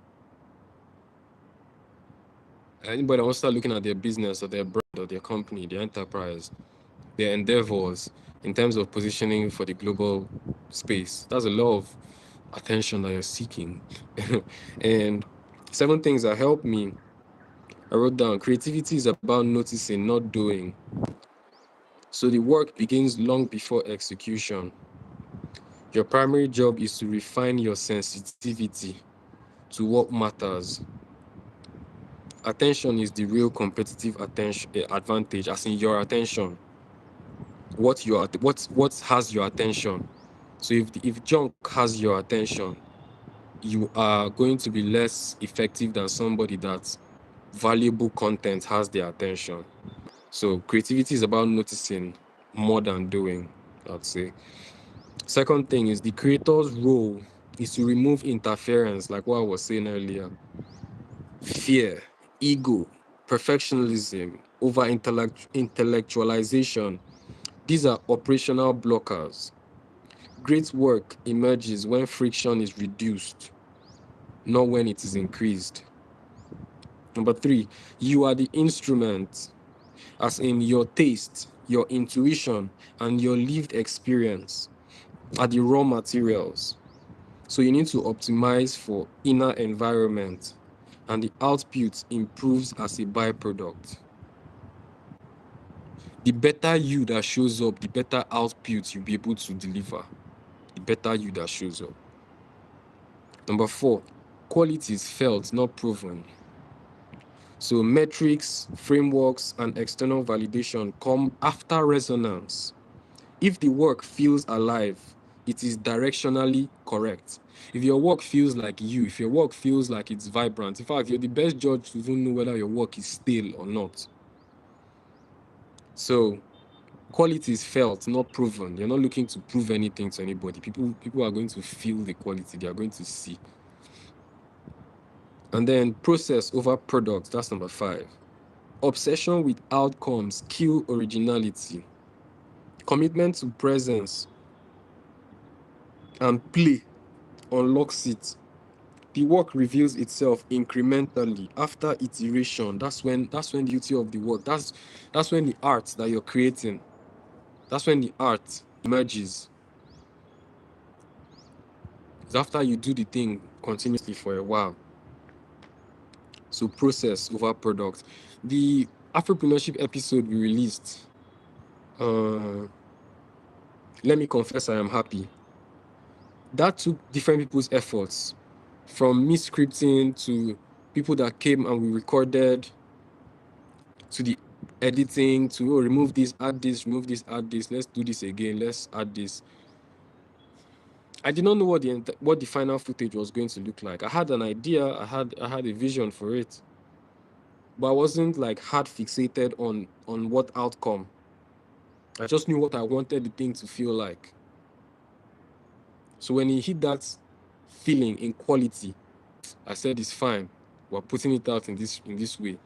anybody that wants to start looking at their business or their brand or their company, their enterprise, their endeavors in terms of positioning for the global space. That's a lot of attention that you're seeking. And 7 things that help me. I wrote down creativity is about noticing, not doing. So the work begins long before execution. Your primary job is to refine your sensitivity to what matters. Attention is the real competitive advantage, as in your attention. What has your attention? So if junk has your attention, you are going to be less effective than somebody that valuable content has their attention. So creativity is about noticing more than doing, I'd say. Second thing is the creator's role is to remove interference, like what I was saying earlier. Fear, ego, perfectionism, over intellectualization. These are operational blockers. Great work emerges when friction is reduced, not when it is increased. Number 3, you are the instrument, as in your taste, your intuition, and your lived experience are the raw materials. So you need to optimize for inner environment, and the output improves as a byproduct. The better you that shows up, the better output you'll be able to deliver. The better you that shows up. Number 4, quality is felt, not proven. So metrics, frameworks, and external validation come after resonance. If the work feels alive, it is directionally correct. If your work feels like you, if your work feels like it's vibrant, in fact, you're the best judge to even know whether your work is stale or not. So quality is felt, not proven. You're not looking to prove anything to anybody. People are going to feel the quality. They are going to see. And then process over product. That's number 5. Obsession with outcomes kill originality. Commitment to presence and play unlocks it. The work reveals itself incrementally after iteration. That's when the beauty of the work. That's when the art that you're creating. That's when the art emerges. It's after you do the thing continuously for a while. So process over product. The Afropreneurship episode we released. Let me confess, I am happy. That took different people's efforts, from me scripting to people that came and we recorded, to the editing, to remove this, add this, remove this, add this, let's do this again, let's add this. I did not know what the final footage was going to look like. I had an idea, I had a vision for it, but I wasn't like hard fixated on what outcome. I just knew what I wanted the thing to feel like. So when he hit that feeling in quality, I said it's fine. We're putting it out in this way.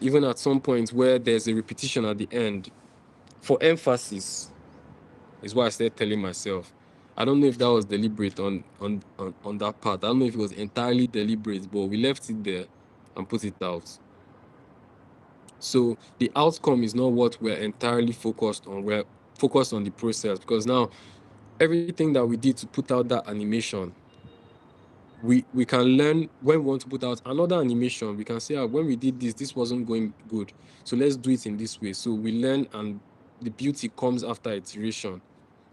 Even at some point where there's a repetition at the end, for emphasis, is what I started telling myself. I don't know if that was deliberate on that part. I don't know if it was entirely deliberate, but we left it there and put it out. So the outcome is not what we're entirely focused on. We're focused on the process, because now everything that we did to put out that animation, we can learn when we want to put out another animation. We can say, when we did this wasn't going good, so let's do it in this way. So we learn, and the beauty comes after iteration.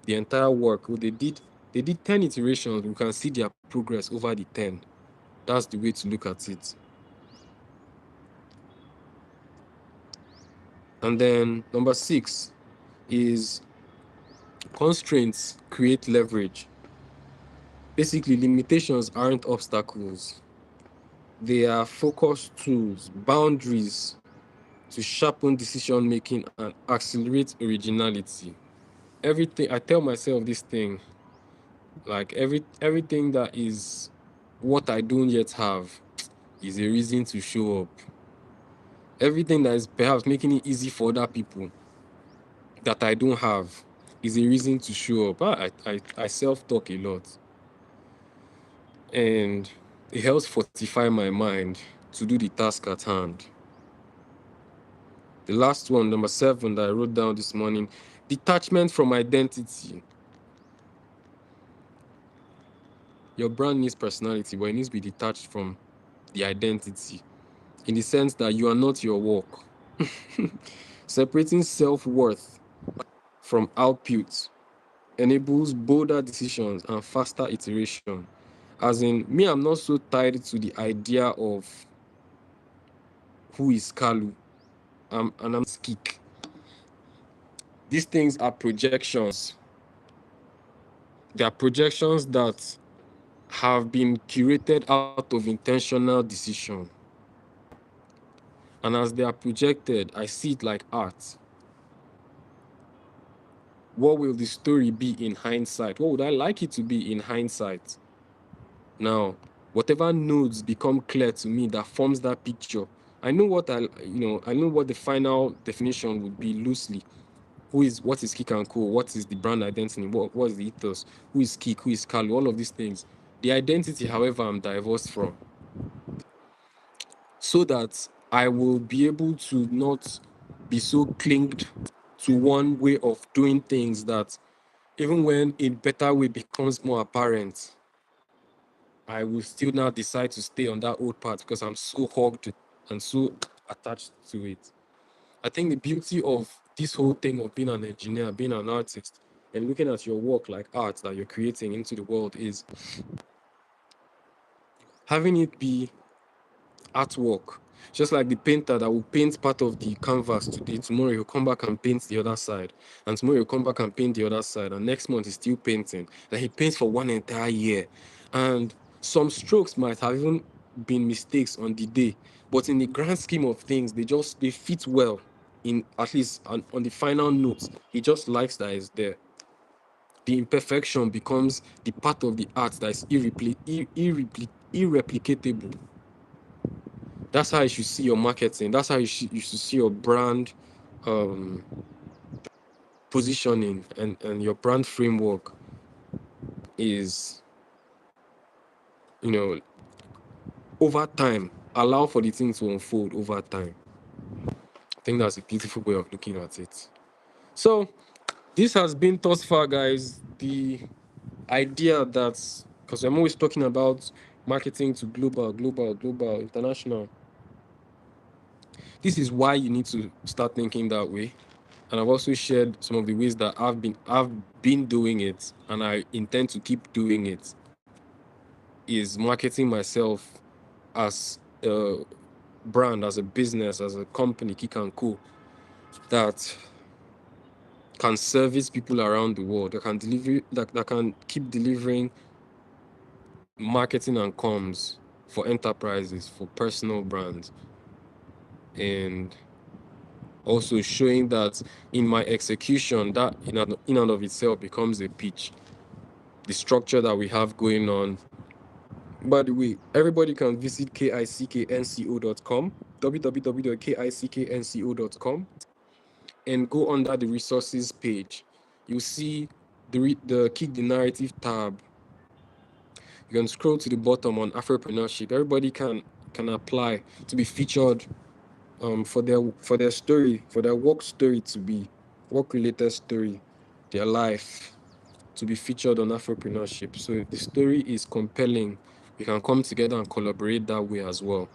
The entire work, they did 10 iterations. We can see their progress over the 10. That's the way to look at it. And then number 6 is constraints create leverage. Basically, limitations aren't obstacles. They are focus tools, boundaries to sharpen decision making and accelerate originality. Everything I tell myself this thing, like everything that is what I don't yet have is a reason to show up. Everything that is perhaps making it easy for other people that I don't have is a reason to show up. I self-talk a lot, and it helps fortify my mind to do the task at hand. The last one, number 7, that I wrote down this morning, detachment from identity. Your brand needs personality, but it needs to be detached from the identity, in the sense that you are not your work. Separating self-worth from output enables bolder decisions and faster iteration. As in, me, I'm not so tied to the idea of who is Kalu and I'm Skik. These things are projections. They are projections that have been curated out of intentional decision. And as they are projected, I see it like art. What will the story be in hindsight? What would I like it to be in hindsight? Now, whatever nodes become clear to me that forms that picture, I know what I know what the final definition would be loosely. What is Kik and Co? What is the brand identity? What is the ethos? Who is Kik? Who is Kalu? All of these things. The identity, however, I'm divorced from, so that I will be able to not be so clinged to one way of doing things that even when a better way becomes more apparent, I will still now decide to stay on that old path because I'm so hooked and so attached to it. I think the beauty of this whole thing of being an engineer, being an artist, and looking at your work like art that you're creating into the world is having it be artwork. Just like the painter that will paint part of the canvas today, tomorrow he'll come back and paint the other side. And tomorrow he'll come back and paint the other side. And next month he's still painting. Then he paints for one entire year. And some strokes might have even been mistakes on the day. But in the grand scheme of things, they fit well in at least on the final note. He just likes that it's there. The imperfection becomes the part of the art that is irreplicatable. That's how you should see your marketing. That's how you should see your brand positioning and your brand framework is, over time, allow for the thing to unfold over time. I think that's a beautiful way of looking at it. So this has been thus far, guys, the idea that, because I'm always talking about marketing to global, international. This is why you need to start thinking that way. And I've also shared some of the ways that I've been doing it, and I intend to keep doing it, is marketing myself as a brand, as a business, as a company, Kik and Co, that can service people around the world, that can deliver, that can keep delivering marketing and comms for enterprises, for personal brands, and also showing that in my execution, that in and of itself becomes a pitch. The structure that we have going on. By the way, everybody can visit kicknco.com, www.kicknco.com, and go under the resources page. You'll see the Kick the Narrative tab. You can scroll to the bottom on Afropreneurship. Everybody can apply to be featured for their story, for their work story to be work-related story, their life to be featured on Afropreneurship. So if the story is compelling, we can come together and collaborate that way as well.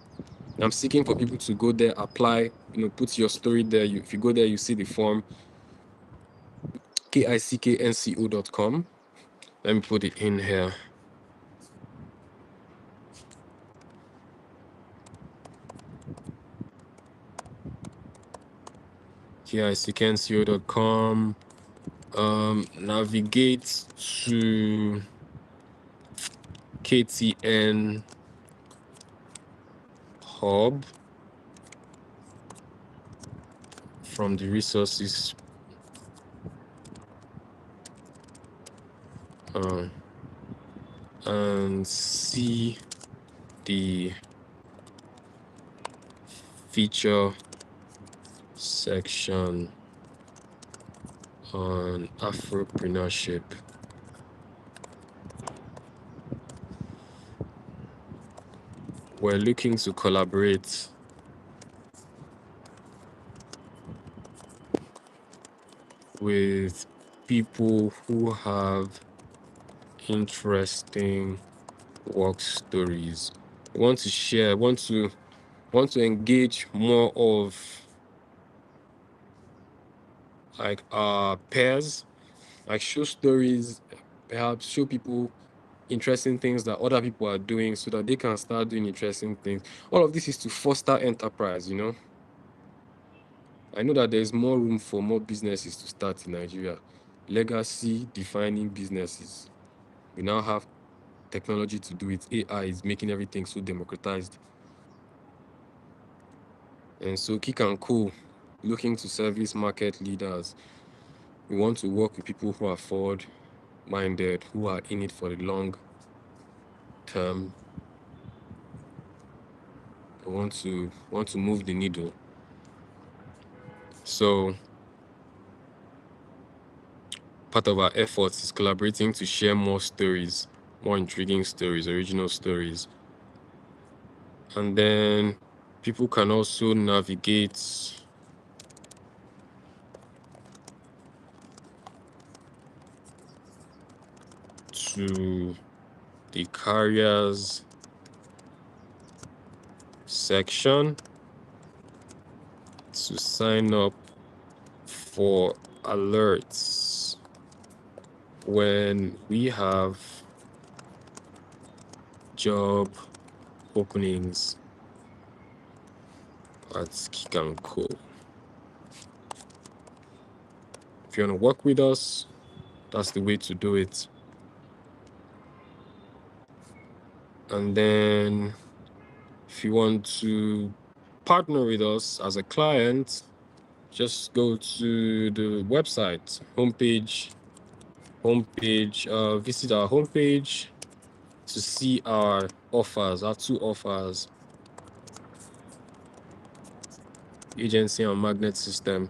I'm seeking for people to go there, apply, put your story there. If you go there, you see the form, kicknco.com. Let me put it in here. kicknco.com. Navigate to KTN Hub from the resources. And see the feature section on Afropreneurship. We're looking to collaborate with people who have interesting work stories want to share, want to engage more of like our peers, like show stories, perhaps show people interesting things that other people are doing so that they can start doing interesting things. All of this is to foster enterprise, you know. I know that there's more room for more businesses to start in Nigeria. Legacy defining businesses. We now have technology to do it. AI is making everything so democratized. And so Kick and Co, looking to service market leaders. We want to work with people who are forward minded, who are in it for the long term. We want to move the needle. So part of our efforts is collaborating to share more stories, more intriguing stories, original stories. And then people can also navigate to the carriers section to sign up for alerts when we have job openings at Kick and Co. If you want to work with us, that's the way to do it. And then if you want to partner with us as a client, just go to the website, visit our homepage to see our offers, our two offers, agency and magnet system.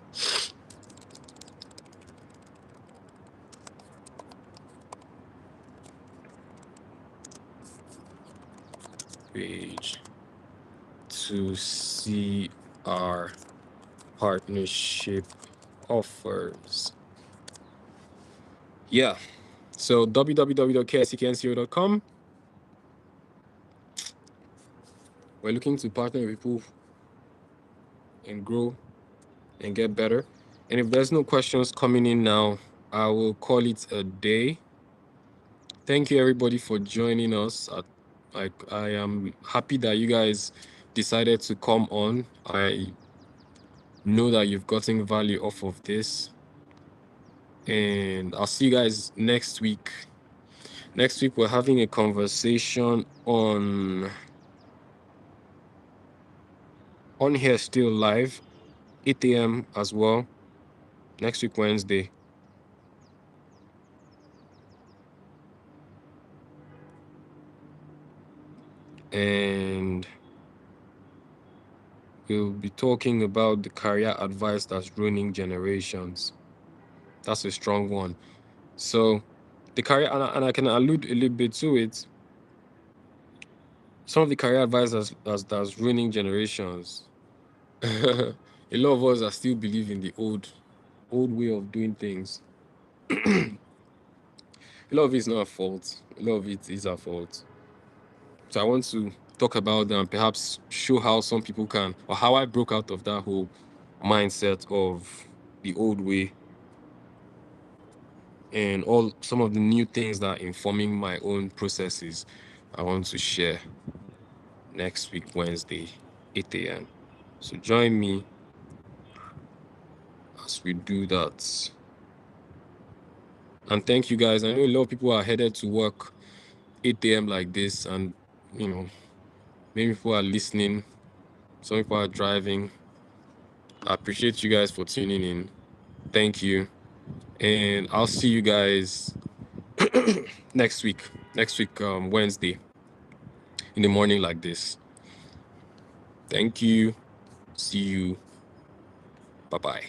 Page to see our partnership offers. Yeah. So www.kscknco.com. We're looking to partner with people and grow and get better. And if there's no questions coming in now, I will call it a day. Thank you everybody for joining us. I am happy that you guys decided to come on. I know that you've gotten value off of this. And I'll see you guys next week. Next week, we're having a conversation on here still live, 8 a.m. as well. Next week, Wednesday. And we'll be talking about the career advice that's ruining generations. That's a strong one. So the career, and I can allude a little bit to it. Some of the career advice that's ruining generations. A lot of us are still believing the old way of doing things. A lot of it is not our fault. A lot of it is our fault. So I want to talk about them, perhaps show how some people can, or how I broke out of that whole mindset of the old way, and all some of the new things that are informing my own processes. I want to share next week, Wednesday, 8 a.m. So join me as we do that. And thank you guys. I know a lot of people are headed to work 8 a.m. like this, and you know, many people are listening, some people are driving. I appreciate you guys for tuning in. Thank you. And I'll see you guys next week, Wednesday, in the morning like this. Thank you. See you. Bye-bye.